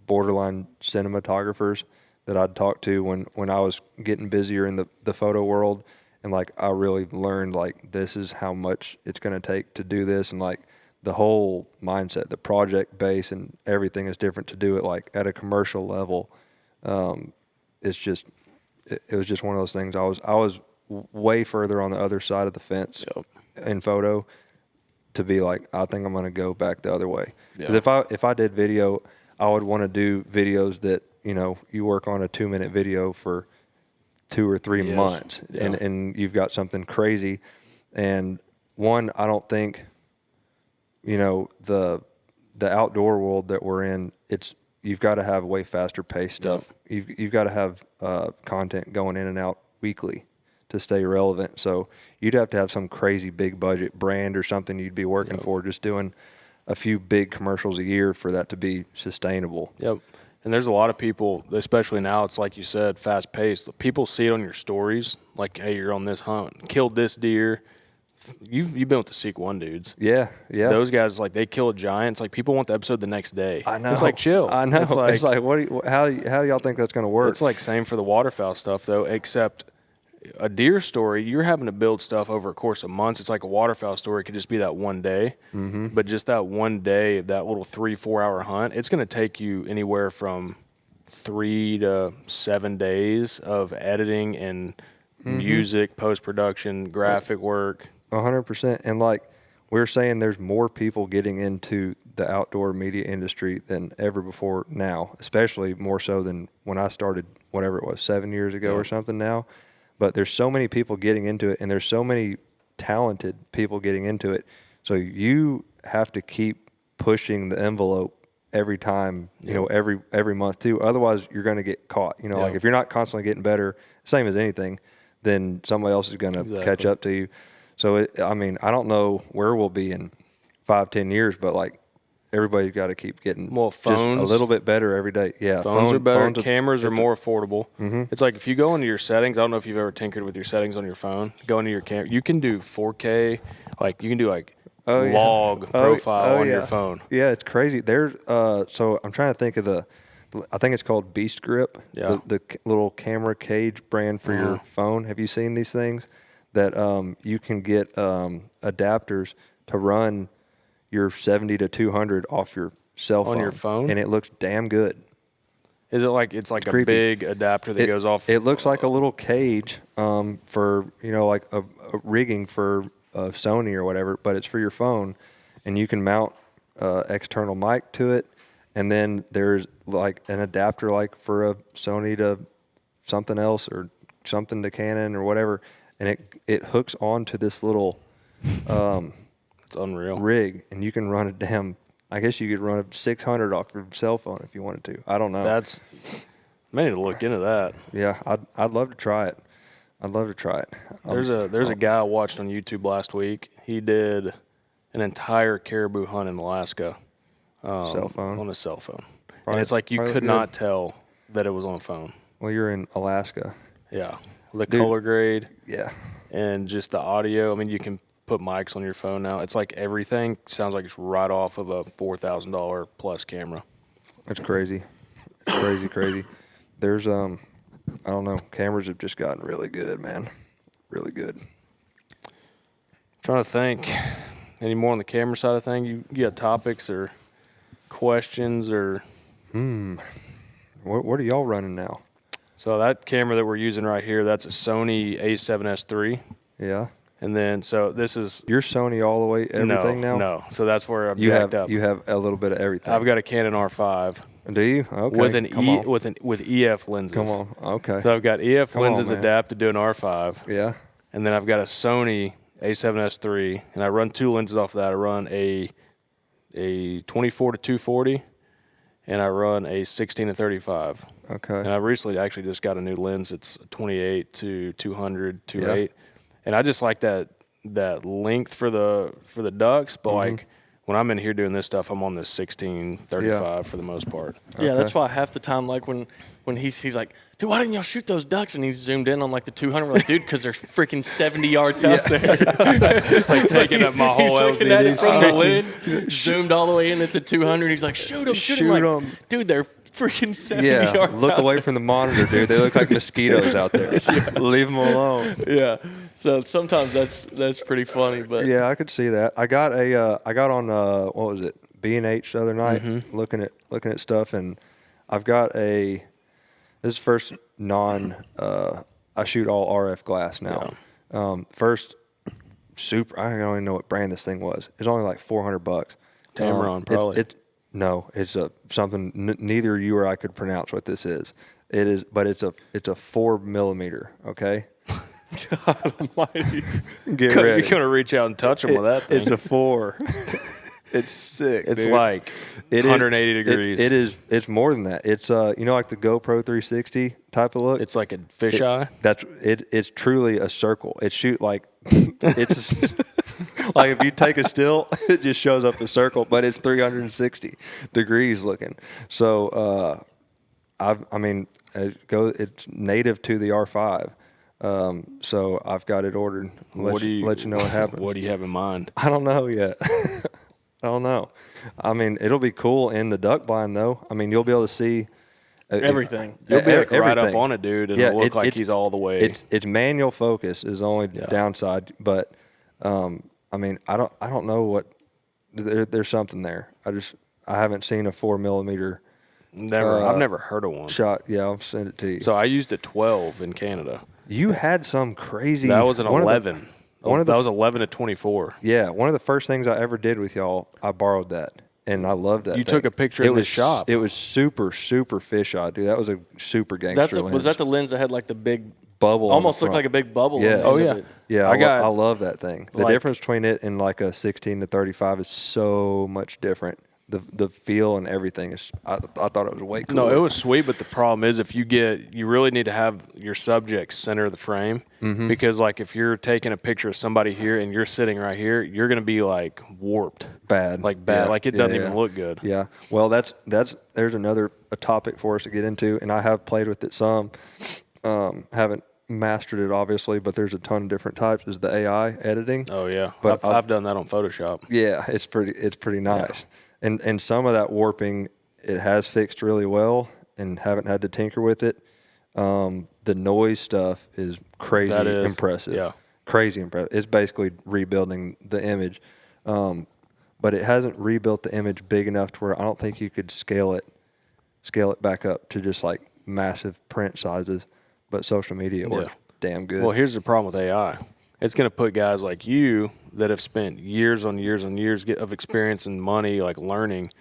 borderline cinematographers that I'd talk to when I was getting busier in the photo world. And, like, I really learned, like, this is how much it's going to take to do this. And, like, the whole mindset, the project base and everything is different to do it, like, at a commercial level. It's just it was just one of those things. I was way further on the other side of the fence in photo to be like, I think I'm going to go back the other way. Because if I did video, I would want to do videos that, you know, you work on a 2-minute video for 2 or 3 months and you've got something crazy. And one, I don't think the outdoor world that we're in, you've got to have way faster paced stuff. You've got to have content going in and out weekly to stay relevant. So you'd have to have some crazy big budget brand or something you'd be working for, just doing a few big commercials a year for that to be sustainable. Yep. And there's a lot of people, especially now, it's like you said, fast paced. People see it on your stories, like, hey, you're on this hunt, killed this deer. You've been with the Seek One dudes. Yeah. Those guys, like, they kill a giant. It's like people want the episode the next day. I know. It's like, chill. I know. It's like how do y'all think that's going to work? It's like same for the waterfowl stuff, though, except a deer story, you're having to build stuff over a course of months. It's like a waterfowl story. It could just be that one day. Mm-hmm. But just that one day of that little 3-4 hour hunt, it's going to take you anywhere from 3 to 7 days of editing and music, post-production, graphic work. 100%. And like we were saying, there's more people getting into the outdoor media industry than ever before now, especially more so than when I started, whatever it was, 7 years ago or something now. But there's so many people getting into it, and there's so many talented people getting into it. So you have to keep pushing the envelope every time, every month too. Otherwise, you're going to get caught. Like if you're not constantly getting better, same as anything, then somebody else is going to catch up to you. So, I don't know where we'll be in 5-10 years, but like everybody's got to keep getting phones, just a little bit better every day. Yeah, phones are better. Cameras are more affordable. Mm-hmm. It's like if you go into your settings, I don't know if you've ever tinkered with your settings on your phone. Go into your camera. You can do 4K. Like you can do log profile on your phone. Yeah, it's crazy. There's so I'm trying to think of I think it's called Beast Grip. Yeah. The little camera cage brand for your phone. Have you seen these things that you can get adapters to run your 70 to 200 off your cell phone on your phone, and it looks damn good. Is it like it's a big adapter that goes off? It looks like a little cage for like a rigging for Sony or whatever, but it's for your phone, and you can mount external mic to it, and then there's like an adapter like for a Sony to something else or something to Canon or whatever, and it hooks onto this little it's unreal rig, and you can run a I guess you could run a 600 off your cell phone if you wanted to. I don't know. I need to look into that. Yeah, I'd love to try it. There's a guy I watched on YouTube last week. He did an entire caribou hunt in Alaska. Cell phone? On a cell phone. Probably, and it's like you could not tell that it was on a phone. Well, you're in Alaska. Yeah. The color grade. Yeah. And just the audio. I mean, you can put mics on your phone now. It's like everything sounds like it's right off of a $4,000 plus camera. It's crazy. It's crazy. There's I don't know. Cameras have just gotten really good, man. Really good. Trying to think. Any more on the camera side of thing? You got topics or questions or? What are y'all running now? So that camera that we're using right here, that's a Sony A7S III. Yeah. And then, so this is... You're Sony all the way, everything now? No. So that's where I'm jacked up. You have a little bit of everything. I've got a Canon R5. Do you? Okay. With EF lenses. Come on. Okay. So I've got EF lenses adapted to an R5. Yeah. And then I've got a Sony A7S III, and I run 2 lenses off of that. I run a 24 to 240, and I run a 16 to 35. Okay. And I recently actually just got a new lens. It's 28 to 200, 2.8. And I just like that length for the ducks, but like when I'm in here doing this stuff, I'm on this 16-35 for the most part. Yeah, that's why half the time, like when he's like, dude, why didn't y'all shoot those ducks? And he's zoomed in on like the 200. We're like, dude, because they're freaking 70 yards out there. It's like taking up my whole he's looking at it LCD from the lens, zoomed all the way in at the 200. He's like, shoot them. Like, dude, they're freaking 70 yards look out away there. from the monitor, dude. They look like mosquitoes out there. Leave them alone. Yeah. So sometimes that's pretty funny, but yeah, I could see that. I got on what was it, B&H the other night, looking at stuff, and I've got this is first I shoot all RF glass now. Yeah. First super. I don't even know what brand this thing was. It's only like $400. Tamron, probably. No, it's something neither you or I could pronounce what this is. It is, but it's a 4mm. Okay. God almighty. Get ready. You're going to reach out and touch them with that thing. It's a 4. It's sick. It's dude. like It is- 180 degrees. It is. It's more than that. It's like the GoPro 360 type of look. It's like a fisheye. That's it. It's truly a circle. It shoot like it's like if you take a still, it just shows up the circle, but it's 360 degrees looking. So it's native to the R5. So I've got it ordered. Let you know what happens. What do you have in mind? I don't know yet. I don't know. I mean, it'll be cool in the duck blind though. I mean, you'll be able to see Everything. You'll be able to ride up everything. on it, dude, and it'll look like he's all the way. It's manual focus is the only downside, but I don't know what. There's something there. I haven't seen a 4mm I've never heard of one. shot. Yeah, I'll send it to you. So I used a 12 in Canada. You had some crazy. That was an one of the- 11. That was 11 to 24. Yeah, one of the first things I ever did with y'all, I borrowed that, and I loved that. You thing. took a picture in the shop. It was super, super fisheye, dude. That was a super gangster lens. Was that the lens that had like the big bubble? Almost on the looked like a front? big bubble. Yeah. on the Oh, end yeah. of it. Yeah, I love that thing. The Like- difference between it and like a 16 to 35 is so much different. The feel and everything is. I thought it was way cool. No, it was sweet, but the problem is you really need to have your subject center the frame because like if you're taking a picture of somebody here and you're sitting right here, you're going to be like warped. bad. Like bad. Yeah, Like it doesn't yeah, even yeah. look good. Yeah. Well, there's another topic for us to get into, and I have played with it some. Haven't mastered it obviously, but there's a ton of different types. Is the AI editing? Oh yeah. But I've done that on Photoshop. Yeah, it's pretty nice. And some of that warping it has fixed really well, and haven't had to tinker with it. The noise stuff is crazy impressive. Yeah. Crazy impressive. It's basically rebuilding the image, but it hasn't rebuilt the image big enough to where I don't think you could scale it back up to just like massive print sizes. But social media works damn good. Well, here's the problem with AI. It's going to put guys like you that have spent years on years on years of experience and money, like learning,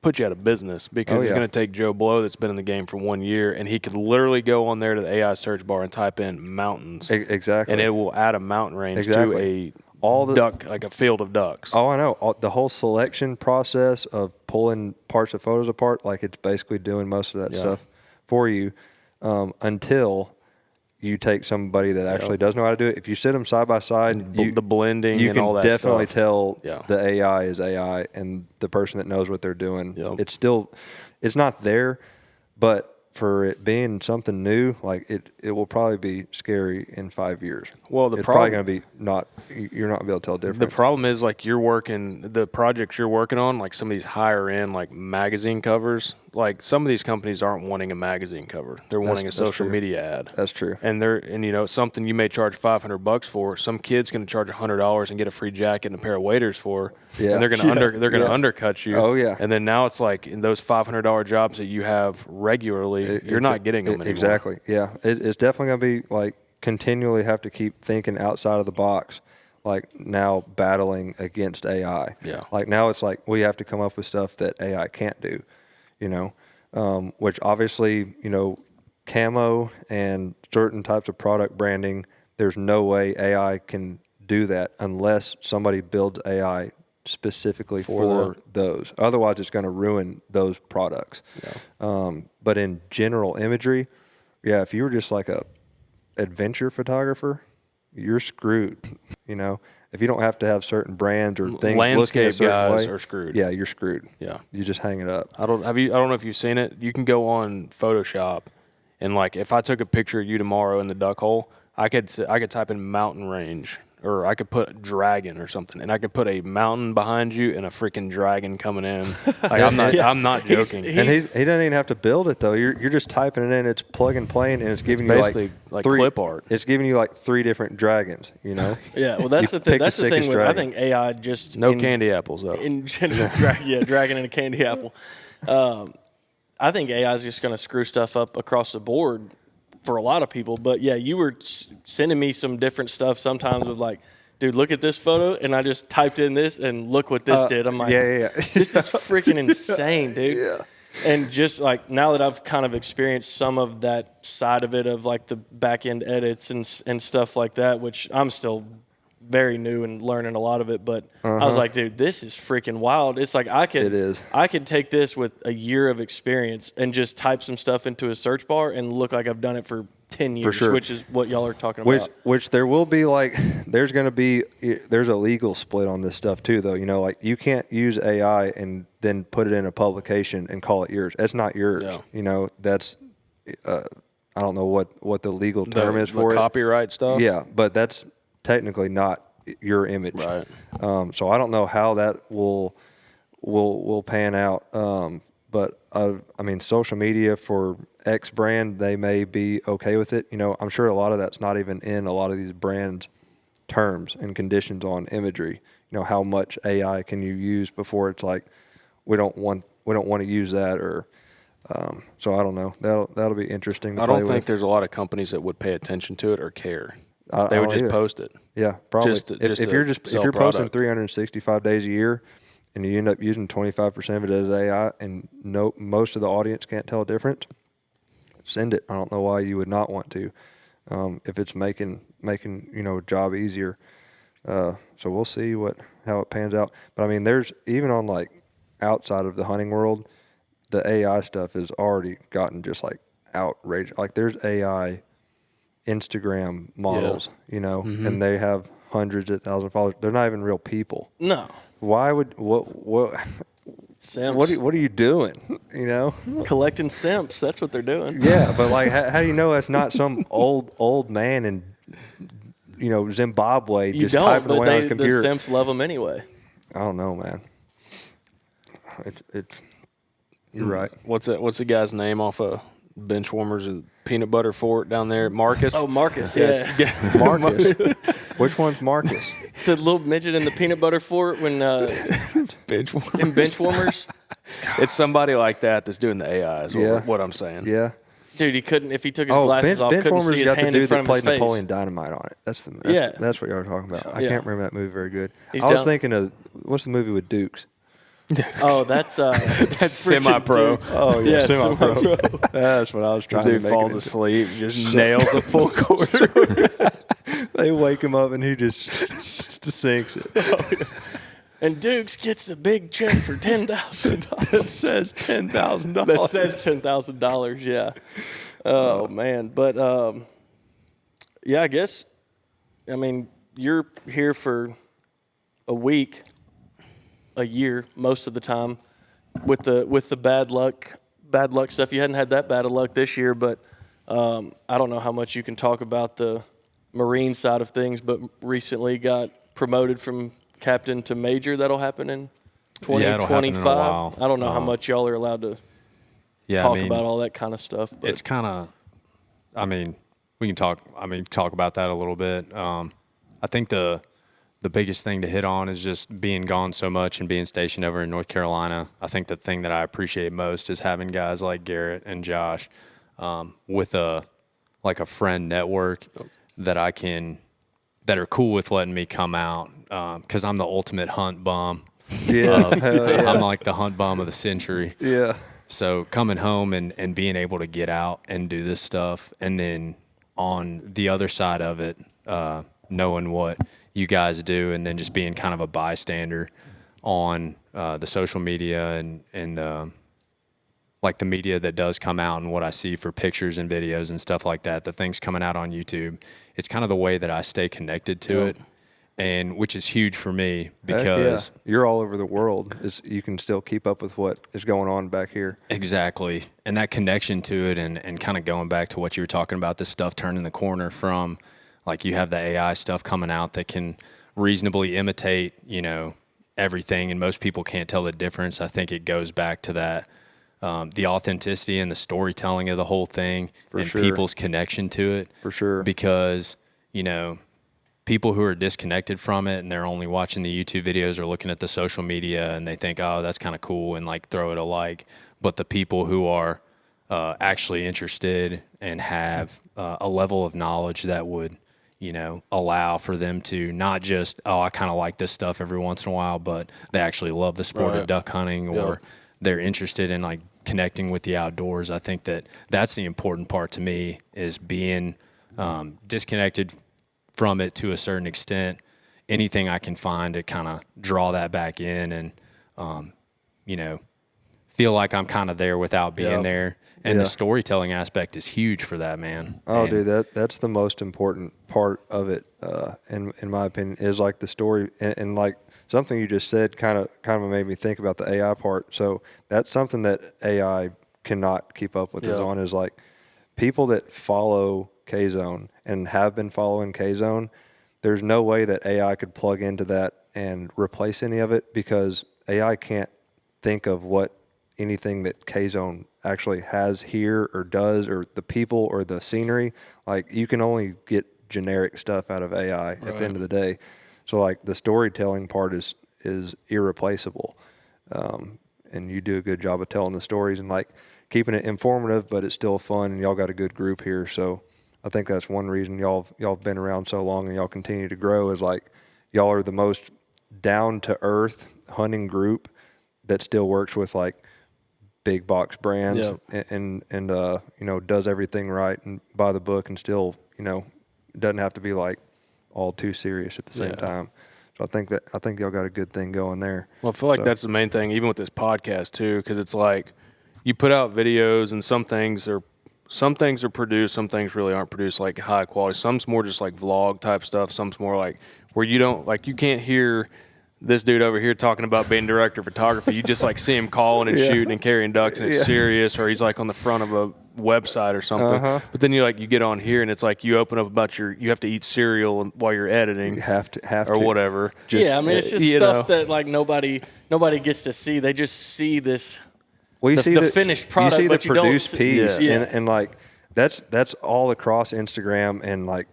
put you out of business because it's going to take Joe Blow that's been in the game for 1 year, and he could literally go on there to the AI search bar and type in mountains. Exactly. And it will add a mountain range Exactly. to a duck, like a field of ducks. Oh, I know. The whole selection process of pulling parts of photos apart, like it's basically doing most of that stuff for you until you take somebody that actually does know how to do it. If you sit them side by side, The blending you and can all that definitely stuff. tell Yeah. the AI is AI and the person that knows what they're doing. Yep. It's not there, but for it being something new, like it will probably be scary in 5 years. Well, it's probably going to be you're not going to be able to tell different. The problem is like the projects you're working on, like some of these higher end like magazine covers, like some of these companies aren't wanting a magazine cover. They're wanting a that's social true. media ad. That's true. And you know, something you may charge $500 for, some kid's going to charge $100 and get a free jacket and a pair of waders for, Yeah. and they're going to undercut you. Oh, yeah. And then now it's like in those $500 jobs that you have regularly, you're not getting them anymore. Exactly. Yeah. It's definitely going to be like continually have to keep thinking outside of the box, like now battling against AI. Yeah. Like now it's like we have to come up with stuff that AI can't do, which obviously, camo and certain types of product branding, there's no way AI can do that unless somebody builds AI specifically for those. Otherwise, it's going to ruin those products. Yeah. But in general imagery, if you were just like a adventure photographer, you're screwed. If you don't have to have certain brands or things looking a Landscape certain guys way, are screwed. Yeah, you're screwed. Yeah. You just hang it up. I don't know if you've seen it. You can go on Photoshop, and like if I took a picture of you tomorrow in the duck hole, I could type in mountain range, or I could put dragon or something, and I could put a mountain behind you and a freaking dragon coming in. Like I'm not joking. And he doesn't even have to build it though. You're just typing it in. It's plug and playing, and it's giving you basically like clip art. It's giving you like 3 different dragons. Yeah, well, that's You the thing. pick That's the the thing. sickest With, I dragon. think AI just No candy apples though. in general, dragon and a candy apple. I think AI is just going to screw stuff up across the board for a lot of people. But yeah, you were sending me some different stuff sometimes of like, dude, look at this photo, and I just typed in this, and look what this did. I'm like, this is freaking insane, dude. Yeah. And just like now that I've kind of experienced some of that side of it, of like the back end edits and stuff like that, which I'm still very new and learning a lot of it. But I was like, dude, this is freaking wild. It's like I could take this with a year of experience and just type some stuff into a search bar and look like I've done it for 10 years, sure. which is what y'all are talking about. Which there will be there's a legal split on this stuff too, though. You can't use AI and then put it in a publication and call it yours. That's not yours. Yeah. That's I don't know what the legal term is for the it. copyright stuff. Yeah, but that's technically not your image. Right. So I don't know how that will pan out. But I mean, social media for X brand, they may be okay with it. I'm sure a lot of that's not even in a lot of these brands' terms and conditions on imagery. How much AI can you use before it's like we don't want to use that, or so I don't know. That'll be interesting to play with. I don't think there's a lot of companies that would pay attention to it or care. They would just post it. Yeah, probably. If you're posting product. 365 days a year, and you end up using 25% of it as AI, and most of the audience can't tell a difference, send it. I don't know why you would not want to, if it's making a job easier. So we'll see how it pans out. But I mean, there's even on outside of the hunting world, the AI stuff has already gotten just outrageous. There's AI Instagram models, and they have hundreds of thousands of followers. They're not even real people. No. Why would what? Simps. What are you doing? Collecting simps. That's what they're doing. Yeah, but how do you know that's not some old man in Zimbabwe You just don't, typing but away on a computer? the simps love them anyway. I don't know, man. It's you're right. What's the guy's name off of Benchwarmers and Peanut Butter Fort down there? Marcus? Oh, Marcus, yeah. Marcus. Which one's Marcus? The little midget in the peanut butter fort when Benchwarmers. in Benchwarmers. It's somebody like that that's doing the AI is what I'm saying. Yeah. Dude, he couldn't, if he took his glasses off, couldn't see his got the hand in dude front that of his played face. Napoleon Dynamite on it. That's what you were talking about. I Yeah. can't remember that movie very good. He's I was down- thinking of, what's the movie with Dukes? Oh, that's That's freaking semi-pro. Dukes. Oh, yeah, semi-pro. That's what I was trying to Dude make falls it into. asleep, just nails the full quarter. They wake him up and he just sinks it. And Dukes gets a big check for $10,000. It says $10,000. That says $10,000, yeah. Oh, man. But, yeah, I guess, I mean, you're here for a week, a year, most of the time, with the bad luck stuff. You hadn't had that bad of luck this year, but I don't know how much you can talk about the Marine side of things, but recently got promoted from captain to major. That'll happen in it'll happen in a 2025. while. I don't know how much y'all are allowed to talk about all that kind of stuff. But It's kind of, I mean, we can talk about that a little bit. I think the biggest thing to hit on is just being gone so much and being stationed over in North Carolina. I think the thing that I appreciate most is having guys like Garrett and Josh with a friend network that that are cool with letting me come out, because I'm the ultimate hunt bum. Yeah, hell yeah. I'm like the hunt bum of the century. Yeah. So coming home and being able to get out and do this stuff, and then on the other side of it, knowing what you guys do, and then just being kind of a bystander on the social media and like the media that does come out and what I see for pictures and videos and stuff like that, the things coming out on YouTube, it's kind of the way that I stay connected to it, and which is huge for me because you're all over the world. You can still keep up with what is going on back here. Exactly. And that connection to it, and kind of going back to what you were talking about, this stuff turning the corner from, like, you have the AI stuff coming out that can reasonably imitate, everything, and most people can't tell the difference. I think it goes back to that, the authenticity and the storytelling of the whole thing, people's connection to it. For sure. Because, people who are disconnected from it and they're only watching the YouTube videos or looking at the social media and they think, oh, that's kind of cool, and throw it a like. But the people who are actually interested and have a level of knowledge that would, allow for them to not just, oh, I kind of like this stuff every once in a while, but they actually love the sport of duck hunting, or they're interested in connecting with the outdoors. I think that's the important part to me, is being disconnected from it to a certain extent anything I can find to kind of draw that back in and, feel like I'm kind of there without being there. And the storytelling aspect is huge for that, man. Oh, dude, that's the most important part of it, in my opinion, is like the story and like something you just said kind of made me think about the AI part. So that's something that AI cannot keep up with is like people that follow K-Zone and have been following K-Zone. There's no way that AI could plug into that and replace any of it because AI can't think of what anything that K-Zone actually has here or does or the people or the scenery. Like you can only get generic stuff out of AI at the end of the day. So like the storytelling part is irreplaceable. And you do a good job of telling the stories and like keeping it informative, but it's still fun and y'all got a good group here. So I think that's one reason y'all have been around so long and y'all continue to grow is like y'all are the most down to earth hunting group that still works with like big box brands and does everything right and by the book and still, doesn't have to be like all too serious at the same time. So I think y'all got a good thing going there. Well, I feel like that's the main thing, even with this podcast too, because it's like you put out videos and some things are produced, some things really aren't produced like high quality. Some's more just like vlog type stuff. Some's more like where you don't like you can't hear this dude over here talking about being director of photography. You just like see him calling and shooting and carrying ducks and it's serious, or he's like on the front of a website or something. But then you get on here and it's like you open up about you have to eat cereal while you're editing. You have to whatever. It's just stuff that like nobody gets to see. They just see this. Well, you see the finished product, you see but the you don't produced piece, see, and like that's all across Instagram and like.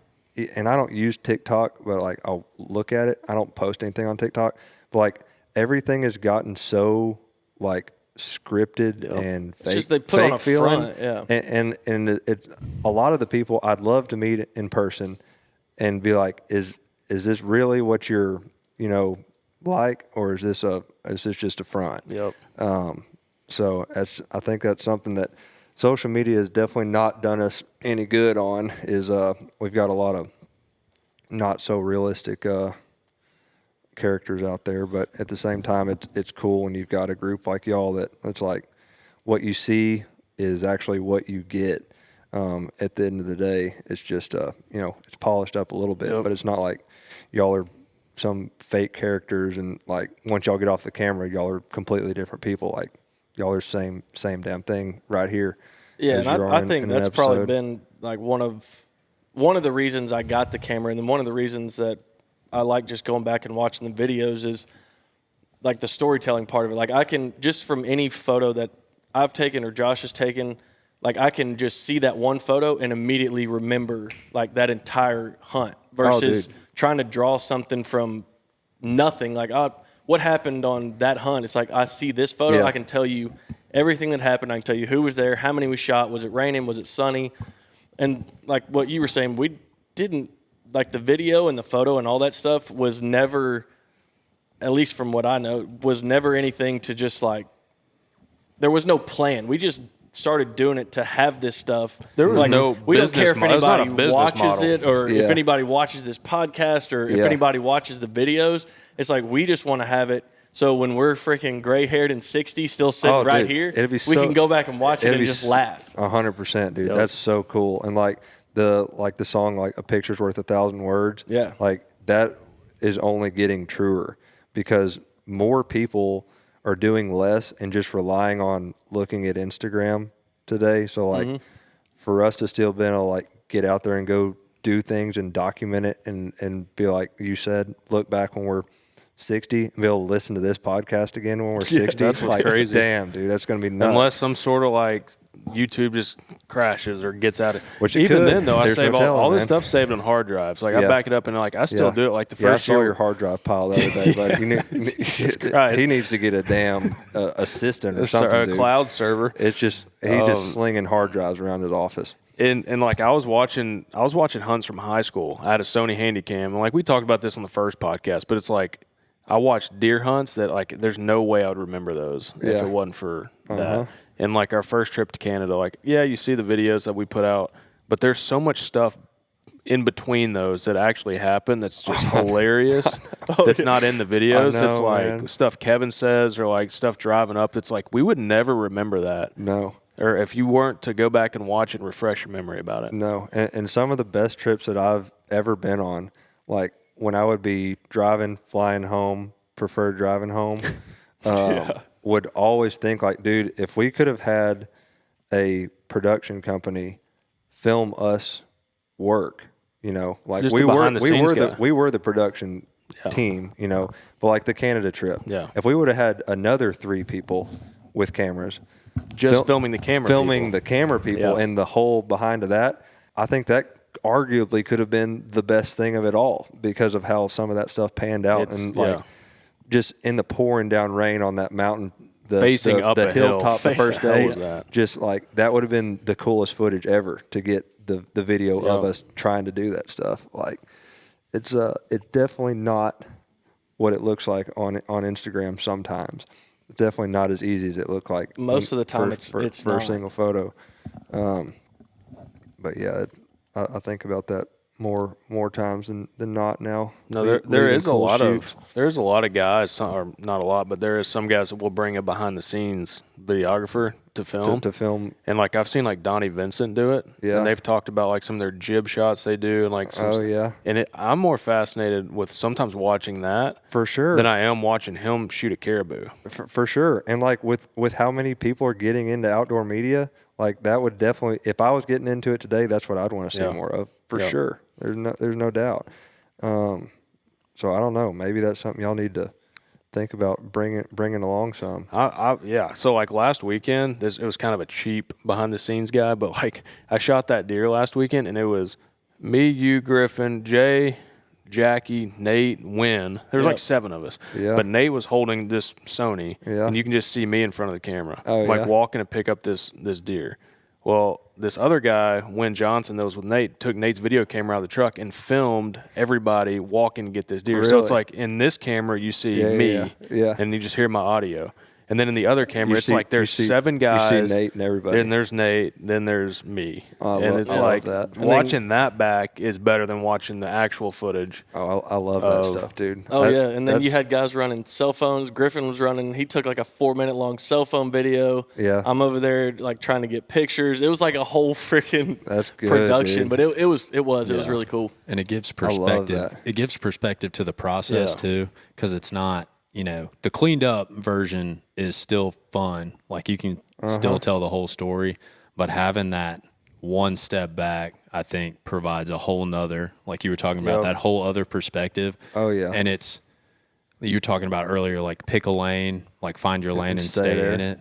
And I don't use TikTok, but like I'll look at it. I don't post anything on TikTok, but like everything has gotten so like scripted and fake. It's just they put on a feeling. front, And it's a lot of the people I'd love to meet in person and be like, is this really what you're like, or is this just a front? Yep. So I think that's something that social media has definitely not done us any good on is we've got a lot of not so realistic characters out there, but at the same time it's cool when you've got a group like y'all that it's like what you see is actually what you get. At the end of the day, it's just it's polished up a little bit, but it's not like y'all are some fake characters and like once y'all get off the camera y'all are completely different people. Like y'all are same damn thing right here. Yeah, and I think that's probably been like one of the reasons I got the camera, and then one of the reasons that I like just going back and watching the videos is like the storytelling part of it. Like I can just from any photo that I've taken or Josh has taken, like I can just see that one photo and immediately remember like that entire hunt versus trying to draw something from nothing. Like what happened on that hunt? It's like I see this photo, I can tell you everything that happened. I can tell you who was there, how many we shot, was it raining, was it sunny? And like what you were saying, we didn't, like the video and the photo and all that stuff was never, at least from what I know, was never anything to just like, there was no plan. We just started doing it to have this stuff. There was like, no we don't care if anybody watches model. it or if anybody watches this podcast or if anybody watches the videos. It's like we just want to have it. So when we're freaking gray-haired and 60 still sitting right here, we can go back and watch it and just laugh. 100%, dude. That's so cool. And like the song, like a picture's worth 1,000 words. Yeah. Like that is only getting truer because more people are doing less and just relying on looking at Instagram today. So like for us to still be able to like get out there and go do things and document it and be like you said, look back when we're 60 and be able to listen to this podcast again when we're 60. That's what's crazy. Damn, dude, that's going to be nuts. Unless some sort of like YouTube just crashes or gets out of Which even could. then though, There's I save no all this man. stuff saved on hard drives. Like I back it up and like I still do it. Like the first I saw year, your hard drive pile the other day, but he needs to get a damn assistant or something, a dude. cloud server. It's just he's just slinging hard drives around his office. And like I was watching hunts from high school. I had a Sony Handycam, and like we talked about this on the first podcast, but it's like I watched deer hunts that like there's no way I would remember those if it wasn't for that. And like our first trip to Canada, like you see the videos that we put out, but there's so much stuff in between those that actually happen that's just hilarious. That's not in the videos. I know, it's like man. stuff Kevin says or like stuff driving up. It's like we would never remember that. No. Or if you weren't to go back and watch it and refresh your memory about it. No. And some of the best trips that I've ever been on, like when I would be driving, flying home, preferred driving home, would always think like, dude, if we could have had a production company film us work, you know, like Just we a were behind-the-scenes guy. we were the production team, you know, but like the Canada trip. Yeah. If we would have had another 3 people with cameras, Just filming the camera people. the camera people Yeah. and the whole behind of that, I think that arguably could have been the best thing of it all because of how some of that stuff panned out. It's- And like yeah. just in the pouring down rain on that mountain, Facing up the a hill. hilltop the Facing first all day, of that. just like that would have been the coolest footage ever to get the video of Yeah. us trying to do that stuff. Like it's definitely not what it looks like on Instagram sometimes. It's definitely not as easy as it looked like. Most of the time it's for a not. single photo. But yeah, I think about that more times than not now. No, Le- there leaving is a cool lot shoots. there's a lot of guys, or not a lot, but there is some guys that will bring a behind the scenes videographer to film. to film. And like I've seen like Donnie Vincent do it. Yeah. And they've talked about like some of their jib shots they do and like some Oh, yeah. And I'm more fascinated with sometimes watching that For sure. than I am watching him shoot a caribou. For sure. And like with how many people are getting into outdoor media, like that would definitely, if I was getting into it today, that's what I'd want to see Yeah. more of for Yeah. sure. There's no doubt. So I don't know. Maybe that's something y'all need to think about bringing along some. Yeah. So like last weekend, it was kind of a cheap behind the scenes guy, but like I shot that deer last weekend and it was me, you, Griffin, Jay, Jackie, Nate, Wynn. There was like 7 of us. Yeah. But Nate was holding this Sony, Yeah. and you can just see me in front of the camera, Oh, like yeah. walking to pick up this deer. Well, this other guy, Wynn Johnson, that was with Nate, took Nate's video camera out of the truck and filmed everybody walking to get this deer. So it's Really? like in this camera, you see Yeah, me, yeah. and you just hear my audio. And then in the other camera, You it's see- like there's you see- 7 guys. You see Nate and everybody. Then there's Nate. Then there's me. Oh, and it's I love like that. And then- watching that back is better than watching the actual footage. Oh, I love that stuff, dude. Oh That- yeah, and then you that's- had guys running cell phones. Griffin was running. He took like a 4-minute long cell phone video. Yeah. I'm over there like trying to get pictures. It was like a whole freaking That's good, production, dude. but it was really cool. And it gives love perspective. that. It gives perspective to the process Yeah. too, because it's not, the cleaned up version is still fun. Like you can still tell the whole story, but having that one step back, I think provides a whole nother, like you were talking about, Yep. that whole other perspective. Oh, yeah. And it's, you were talking about earlier, like pick a lane, like find your lane and stay stay there. in it.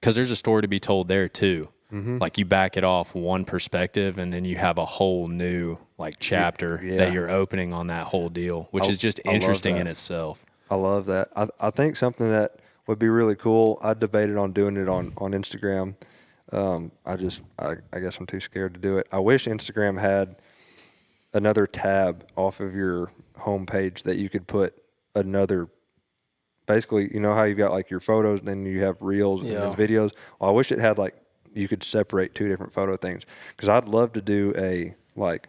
Because there's a story to be told there too. Mm-hmm. Like you back it off one perspective, and then you have a whole new like chapter Yeah. that you're opening on that whole deal, which is just I love interesting that. in itself. I love that. I think something that would be really cool. I debated on doing it on Instagram. I guess I'm too scared to do it. I wish Instagram had another tab off of your homepage that you could put another. Basically, you know how you've got like your photos, then you have reels and then Yeah. videos. Well, I wish it had like you could separate 2 different photo things, because I'd love to do a like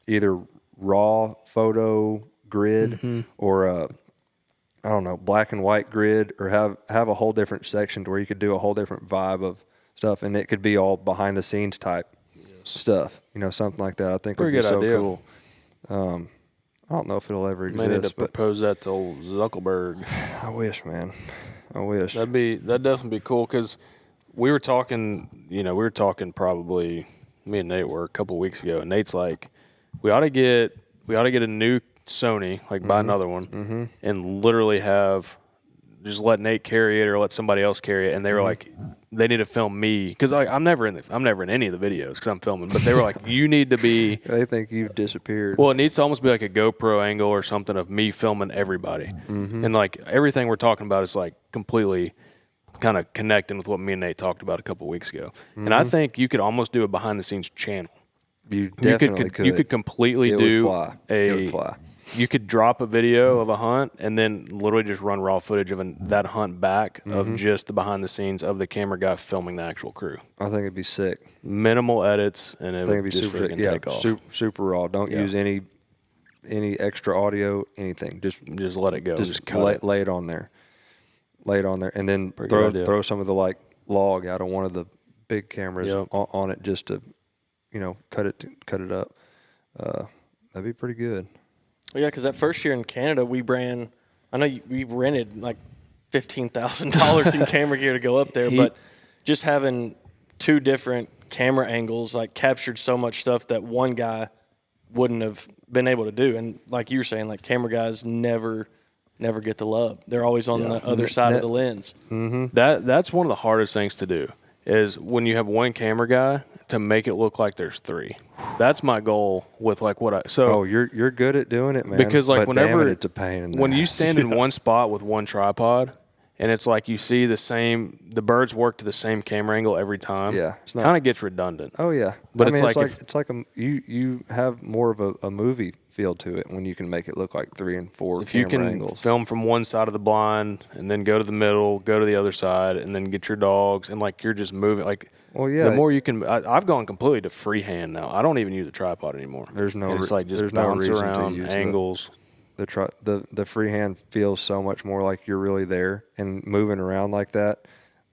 either raw photo grid or a I don't know, black and white grid, or have a whole different section to where you could do a whole different vibe of stuff, and it could be all behind the scenes type stuff, something like that. I think Pretty would be good so idea. cool. I don't know if it'll ever May need to exist, but propose that to old Zuckerberg. I wish, man. I wish. That'd definitely be cool because we were talking probably me and Nate were a couple weeks ago, and Nate's like, we ought to get a new Sony, like buy another one, and literally just let Nate carry it or let somebody else carry it. And they were like, they need to film me because I'm never in any of the videos because I'm filming. But they were like, you need to be. They think you've disappeared. Well, it needs to almost be like a GoPro angle or something of me filming everybody, and like everything we're talking about is like completely kind of connecting with what me and Nate talked about a couple weeks ago. And I think you could almost do a behind the scenes channel. you definitely could. You could completely It do would fly. It would fly. you could drop a video of a hunt and then literally just run raw footage of that hunt back of just the behind the scenes of the camera guy filming the actual crew. I think it'd be sick. Minimal edits, and it would be just super. freaking Yeah, take off. super raw. Don't use any extra audio, anything. Just let it go. Just cut it. lay it on there. Lay it on there, and then Pretty good idea. throw some of the like log out of one of the big cameras Yep. on it just to, cut it up. That'd be pretty good. Yeah, because that first year in Canada, we rented like $15,000 in camera gear to go up there, but just having 2 different camera angles like captured so much stuff that one guy wouldn't have been able to do. And like you were saying, like camera guys never get the love. They're always on the other side of the lens. That's one of the hardest things to do is when you have one camera guy to make it look like there's 3. That's my goal with like what I Oh, you're good at doing it, man. Because like but whenever damn it, it's a pain in the when you ass. stand in one spot with one tripod and it's like you see the birds work to the same camera angle every time. Yeah, it's not- kind of gets redundant. Oh yeah, But I it's mean, like it's like you have more of a movie feel to it when you can make it look like 3 and 4 if you camera can angles. film from one side of the blind and then go to the middle, go to the other side, and then get your dogs, and like you're just moving. Like, Well, yeah, the more you can. I've gone completely to freehand now. I don't even use a tripod anymore. There's no And it's re- like just there's no bounce reason to around use angles. the freehand feels so much more like you're really there and moving around like that.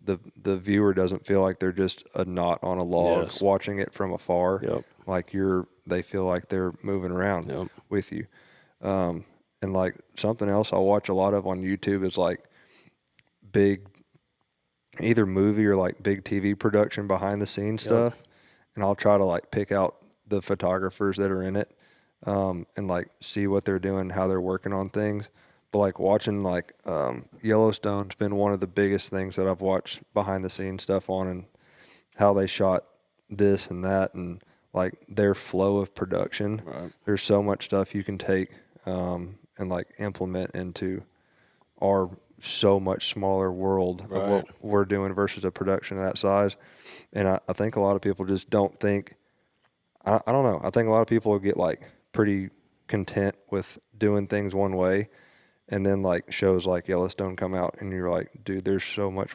The viewer doesn't feel like they're just a knot on a log Yes. watching it from afar. Yep. Like they feel like they're moving around Yep. with you. And like something else I watch a lot of on YouTube is like big, either movie or like big TV production behind the scenes stuff. And I'll try to like pick out the photographers that are in it, and like see what they're doing, how they're working on things. But like watching like Yellowstone's been one of the biggest things that I've watched behind the scenes stuff on, and how they shot this and that, and like their flow of production. Right. There's so much stuff you can take and like implement into our so much smaller world of what we're doing versus a production of that size. And I think a lot of people just don't think, I don't know, I think a lot of people get like pretty content with doing things one way, and then like shows like Yellowstone come out and you're like, dude, there's so many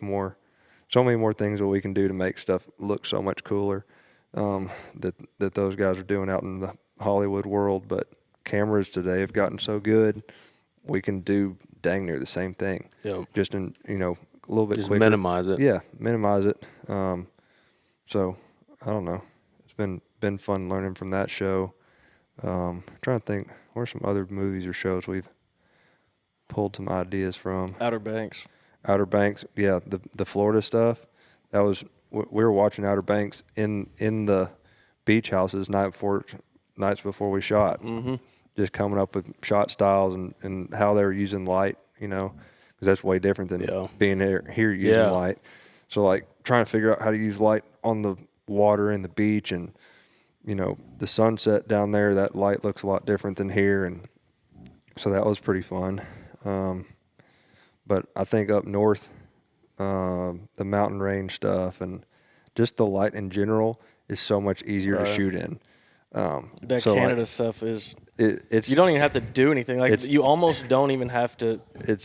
more things that we can do to make stuff look so much cooler that those guys are doing out in the Hollywood world. But cameras today have gotten so good, we can do dang near the same thing. Yep. Just in, a little bit Just quicker. minimize it. Yeah, minimize it. So I don't know. It's been fun learning from that show. Trying to think, what are some other movies or shows we've pulled some ideas from? Outer Banks. Outer Banks, yeah, the Florida stuff. That was, we were watching Outer Banks in the beach houses nights before we shot. Mm-hmm. Just coming up with shot styles and how they were using light, because that's way different than being here using light. So like trying to figure out how to use light on the water and the beach, and the sunset down there, that light looks a lot different than here, and so that was pretty fun. But I think up north, the mountain range stuff and just the light in general is so much easier to shoot in. That so Canada stuff is it's you don't even have to do anything. Like you almost don't even have to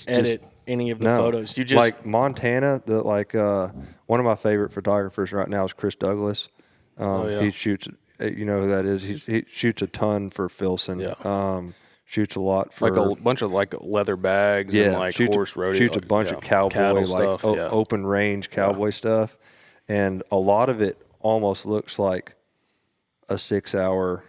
edit any of the photos. You just like Montana. One of my favorite photographers right now is Chris Douglas. He shoots. You know who that is? He shoots a ton for Filson. Yeah. Shoots a lot for Like a bunch of like leather bags and like horse rodeo. Shoots a bunch of cowboy cattle like stuff. open range cowboy stuff, and a lot of it almost looks like a 6-hour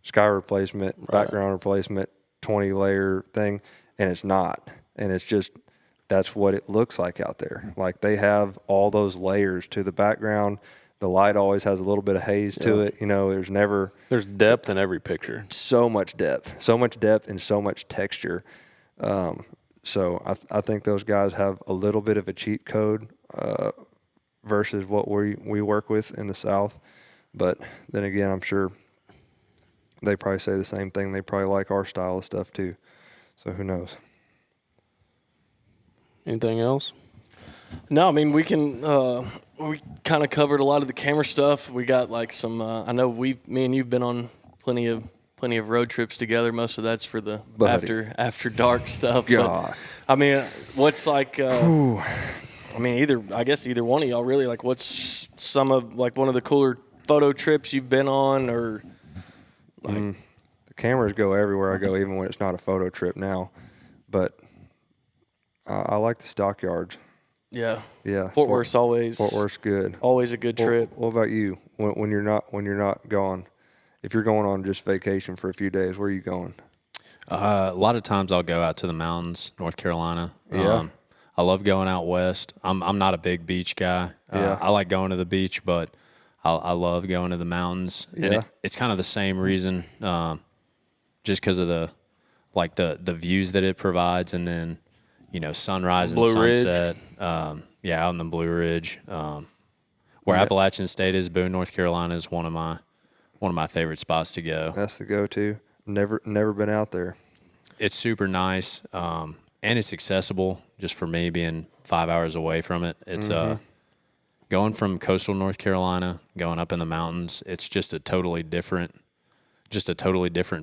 sky replacement, background replacement, 20-layer thing, and it's not. And it's just, that's what it looks like out there. Like they have all those layers to the background. The light always has a little bit of haze to it. There's depth in every picture. So much depth and so much texture. So I think those guys have a little bit of a cheat code versus what we work with in the South. But then again, I'm sure they probably say the same thing. They probably like our style of stuff too. So who knows? Anything else? No, I mean we can. We kind of covered a lot of the camera stuff. We got like some. I know me and you've been on plenty of plenty of road trips together. Most of that's for the Buddy. after dark stuff. God. But, I mean, what's like? I mean, either one of y'all really like. What's some of like one of the cooler photo trips you've been on, or like? The cameras go everywhere I go, even when it's not a photo trip now. But I like the stockyards. Yeah. Yeah. Fort Worth's always good. Always a good trip. What about you? When you're not gone, if you're going on just vacation for a few days, where are you going? A lot of times I'll go out to the mountains, North Carolina. Yeah. I love going out west. I'm not a big beach guy. Yeah. I like going to the beach, but I love going to the mountains. And Yeah. it's kind of the same reason, just because of the views that it provides, and then sunrise and Blue Ridge. sunset. Out in the Blue Ridge, where Appalachian State is. Boone, North Carolina is one of my favorite spots to go. That's the go-to. Never been out there. It's super nice, and it's accessible. Just for me, being 5 hours away from it, it's going from coastal North Carolina, going up in the mountains. It's just a totally different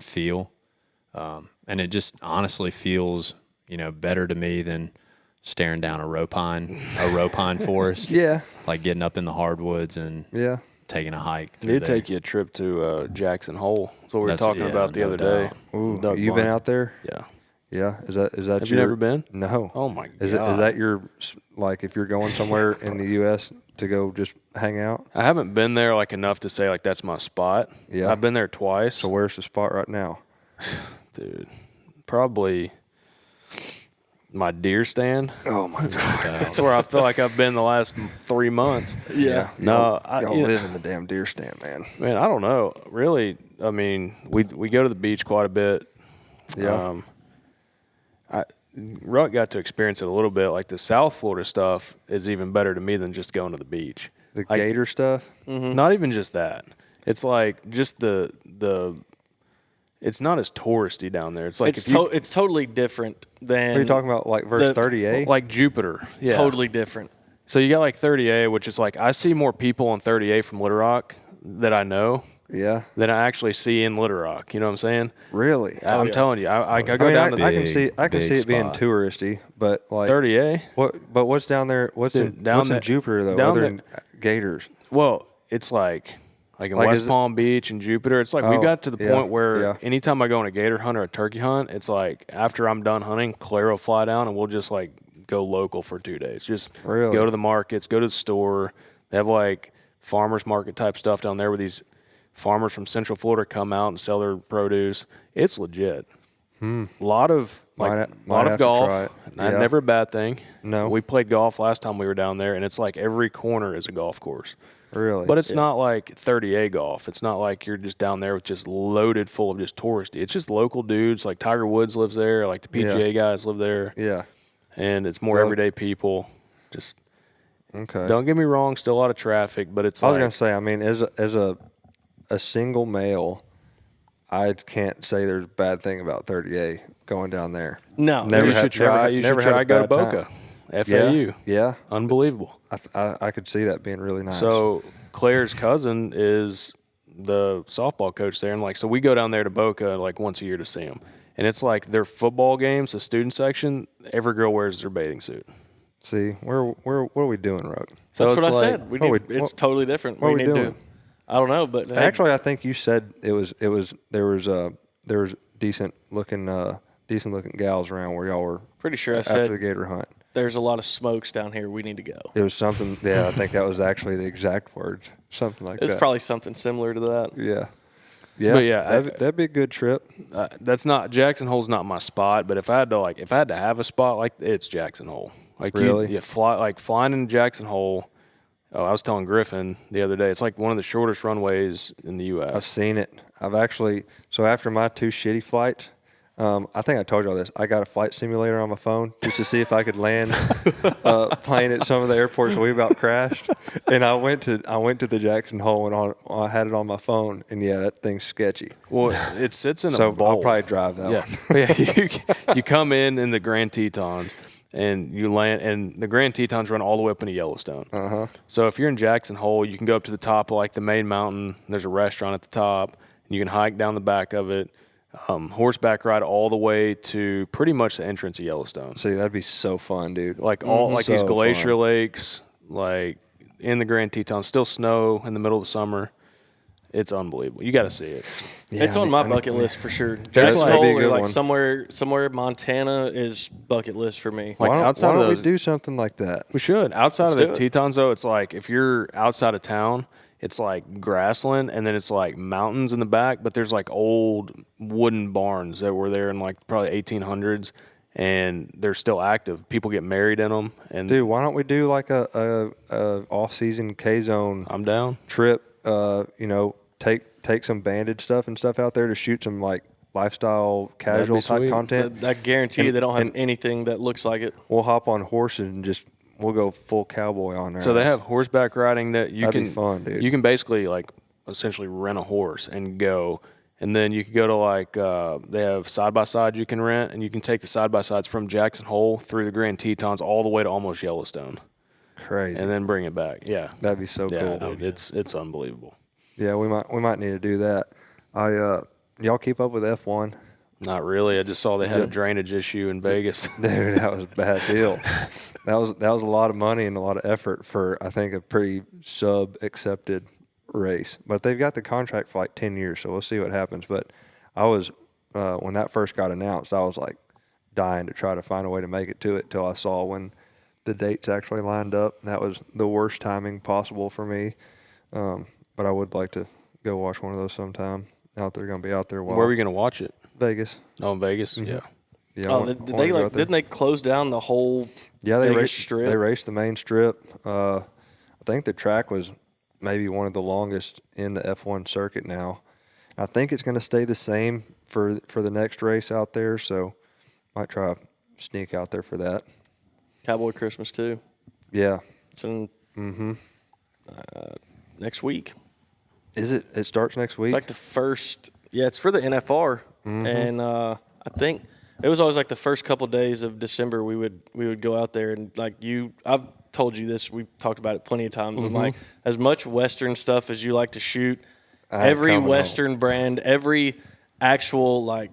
feel, and it just honestly feels better to me than staring down a row pine forest. Yeah. Like getting up in the hardwoods and Yeah. taking a hike. I did take you a trip to Jackson Hole. That's what we were talking about the no other doubt. day. Ooh, Doug you been Blunt. out there? Yeah. Yeah. Is that Have you never been? No. Oh my Is God. that your, like, if you're going somewhere in the U.S. to go just hang out? I haven't been there like enough to say like that's my spot. Yeah. I've been there twice. So where's the spot right now? Dude, probably my deer stand. Oh my God. That's where I feel like I've been the last 3 months. Yeah. No, Y'all live in the damn deer stand, man. Man, I don't know. Really, I mean, we go to the beach quite a bit. Yeah. Ruck got to experience it a little bit. Like the South Florida stuff is even better to me than just going to the beach. The like, gator stuff? Not even just that. It's like just the it's not as touristy down there. It's like It's totally different than. What are you talking about, like verse the- 30A? like Jupiter. Yeah. Totally different. So you got like 30A, which is like I see more people on 30A from Little Rock that I know Yeah. than I actually see in Little Rock. You know what I'm saying? Really? I'm telling you, I go I mean, down to I can see it big being spot. touristy, but like 30A. But what's down there? What's Dude, in Jupiter though, down other there- than gators? Well, it's like in Like, West is it- Palm Beach and Jupiter. It's like we Oh, got to the yeah, point where yeah. anytime I go on a gator hunt or a turkey hunt, it's like after I'm done hunting, Claire will fly down and we'll just like go local for 2 days. Just Really? go to the markets, go to the store. They have like farmers market type stuff down there where these farmers from Central Florida come out and sell their produce. It's legit. A lot of Might lot have of to golf. try it. Not- Yeah. Never a bad thing. No. We played golf last time we were down there, and it's like every corner is a golf course. Really? But it's not like 30A golf. It's not like you're just down there with just loaded full of just touristy. It's just local dudes. Like Tiger Woods lives there. Like the PGA guys live there. Yeah. And it's more Well- everyday people. Just Okay. don't get me wrong, still a lot of traffic, but it's I was like gonna say, I mean, as a single male, I can't say there's a bad thing about 30A going down there. No, Never you had- should try. You should never had try a go to bad Boca, time. FAU. Yeah. Unbelievable. I could see that being really nice. So Claire's cousin is the softball coach there, and like so we go down there to Boca like once a year to see them. And it's like their football games, the student section, every girl wears their bathing suit. see, what are we doing, Rook? So that's what I it's like- said. We what need, we- it's what- totally different. what we we need doing? to. I don't know, but hey, Actually, I think you said there was decent looking gals around where y'all were pretty sure I after said the gator hunt. there's a lot of smokes down here. We need to go. It was something. Yeah, I think that was actually the exact words. Something like It's that. probably something similar to that. Yeah. Yeah. But yeah, that'd be a good trip. That's not Jackson Hole's not my spot, but if I had to have a spot, like it's Jackson Hole. Like Really? you flying in Jackson Hole. Oh, I was telling Griffin the other day, it's like one of the shortest runways in the U.S. I've seen it. So after my 2 shitty flights, I think I told y'all this. I got a flight simulator on my phone just to see if I could land plane at some of the airports we about crashed. And I went to the Jackson Hole and I had it on my phone. And yeah, that thing's sketchy. Well, it sits in So a bowl. I'll probably drive that one. Yeah, you come in the Grand Tetons and you land, and the Grand Tetons run all the way up into Yellowstone. So if you're in Jackson Hole, you can go up to the top of like the main mountain. There's a restaurant at the top, You can hike down the back of it, horseback ride all the way to pretty much the entrance of Yellowstone. See, that'd be so fun, dude. Like all like these So glacier fun. lakes, like in the Grand Tetons, still snow in the middle of the summer. It's unbelievable. You got to see it. Yeah, It's I on mean- my I mean, bucket list for sure. That's Jackson gotta be a Hole or good like one. somewhere Montana is bucket list for me. Like Why outside don't of we those- do something like that? We should. Outside Let's of the do it. Tetons, though, it's like if you're outside of town, it's like grassland, and then it's like mountains in the back, but there's like old wooden barns that were there in like probably 1800s, and they're still active. People get married in them, and Dude, why don't we do like a off-season K-Zone I'm down. trip? You know, take some bandage stuff and stuff out there to shoot some like lifestyle casual type sweet. content. I guarantee you And- they don't have and- anything that looks like it. We'll hop on horses and we'll go full cowboy on there. So they have horseback riding that you That'd can be fun, dude. You can basically like essentially rent a horse and go, and then you can go to like they have side by sides you can rent, and you can take the side by sides from Jackson Hole through the Grand Tetons all the way to almost Yellowstone, crazy. and then bring it back. Yeah, That'd be so yeah, cool. dude, it's unbelievable. Yeah, we might need to do that. Y'all keep up with F1? Not really. I just saw they had a drainage issue in Vegas. Dude, that was a bad deal. That was a lot of money and a lot of effort for, I think, a pretty sub-accepted race. But they've got the contract for like 10 years, so we'll see what happens. But I was, when that first got announced, I was like dying to try to find a way to make it to it till I saw when the dates actually lined up. That was the worst timing possible for me. But I would like to go watch one of those sometime. Out there, going to be out there a while. Where are we gonna watch it? Vegas. Oh, in Vegas. Mm-hmm. Yeah. Yeah, I Oh, wanna- did I wanna they go like? out there. Didn't they close down the whole? Yeah, they Vegas raced. strip? They raced the main strip. I think the track was maybe one of the longest in the F1 circuit now. I think it's going to stay the same for the next race out there. So might try to sneak out there for that. Cowboy Christmas too. Yeah. It's in next week. Is it? It starts next week. It's like the first. Yeah, it's for the NFR, and I think it was always like the first couple days of December we would go out there and like I've told you this. We've talked about it plenty of times. I'm like, as much Western stuff as you like to shoot, every coming Western brand, every actual like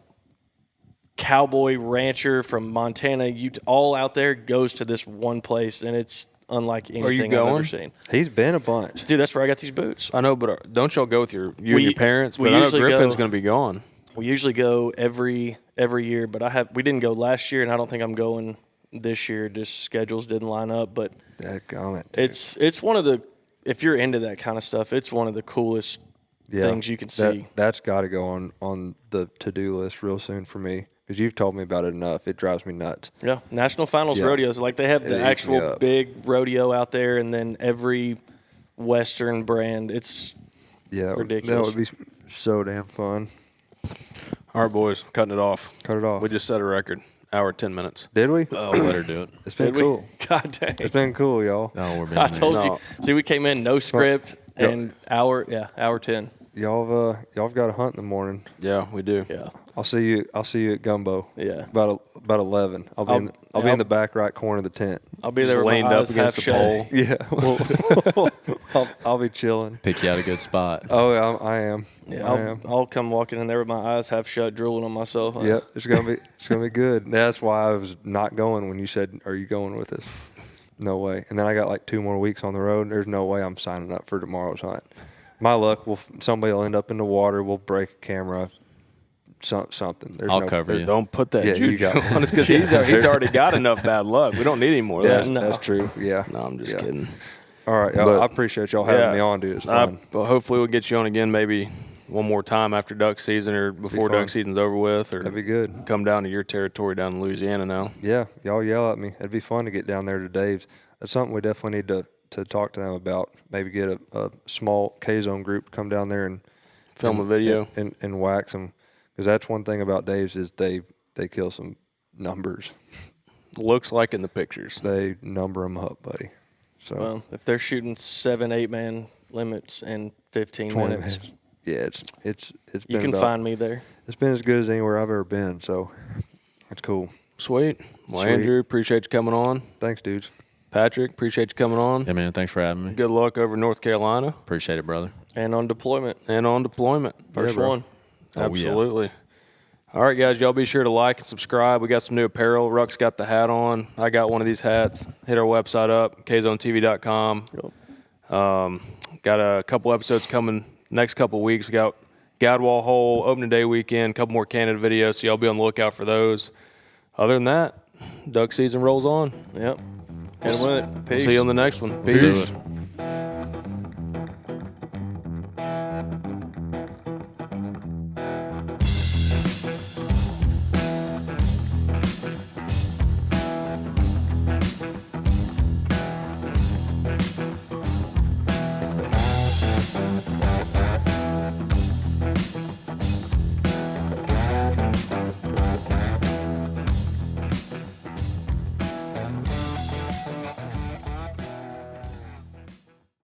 cowboy rancher from Montana, all out there goes to this one place, and it's unlike anything I've going? ever seen. He's been a bunch. Dude, that's where I got these boots. I know, but don't y'all go with you and We- your parents? we But I know usually Griffin's go- gonna be gone. We usually go every year, but we didn't go last year, and I don't think I'm going this year. Just schedules didn't line up, but Dadgummit. it's one of the, if you're into that kind of stuff, it's one of the coolest things you can see. That's got to go on the to-do list real soon for me because you've told me about it enough. It drives me nuts. Yeah, National Finals Yeah. rodeos, like they have It the eats me actual up. big rodeo out there, and then every Western brand. It's Yeah, ridiculous. That would be so damn fun. All right, boys, cutting it off. Cut it off. We just set a record. Hour 10 minutes. Did we? Oh, let her do it. It's been Did we? cool. God dang. It's been cool, y'all. Oh, we're being I told No. you. See, we came in no script and hour 10. Y'all got a hunt in the morning. Yeah, we do. Yeah. I'll see you at Gumbo. Yeah. About 11. I'll be in the back right corner of the tent. I'll be Just there with leaned my up eyes against half the shut. pole. Yeah. I'll be chilling. Pick you out a good spot. Oh, yeah, I am. Yeah, I am. I'll come walking in there with my eyes half shut, drooling on myself. Yep, it's gonna be good. That's why I was not going when you said, "Are you going with us?" No way. And then I got like 2 more weeks on the road. There's no way I'm signing up for tomorrow's hunt. My luck, somebody will end up in the water. We'll break a camera. Something. I'll cover you. Don't put that Yeah, you juju got it. on us because he's already got enough bad luck. We don't need any more of Yeah, that. No. that's true. Yeah. No, I'm just Yeah. kidding. All right, y'all. But- I appreciate y'all having me on, dude. It's fun. Well, hopefully we'll get you on again maybe one more time after duck season or before fun. duck season's over with, or That'd be good. come down to your territory down in Louisiana now. Yeah, y'all yell at me. It'd be fun to get down there to Dave's. That's something we definitely need to talk to them about. Maybe get a small K-Zone group to come down there and Film a video. and wax them. Because that's one thing about Dave's is they kill some numbers. Looks like in the pictures. They number them up, buddy. So Well, if they're shooting 7-8 man limits in 15 20 minutes, minutes. Yeah, it's been you can about- find me there. It's been as good as anywhere I've ever been. So it's cool. Sweet. Well, Sweet. Andrew, appreciate you coming on. Thanks, dudes. Patrick, appreciate you coming on. Yeah, man. Thanks for having me. Good luck over in North Carolina Appreciate it, brother. And on deployment. First one. Oh, yeah. Absolutely. All right, guys, y'all be sure to like and subscribe. We got some new apparel. Ruck's got the hat on. I got one of these hats. Hit our website up, kzonetv.com. Got a couple episodes coming next couple weeks. We got Gadwall Hole, opening day weekend, a couple more Canada videos, so y'all be on the lookout for those. Other than that, duck season rolls on. Yep. And with it. Peace. See you on the next one. Let's do it.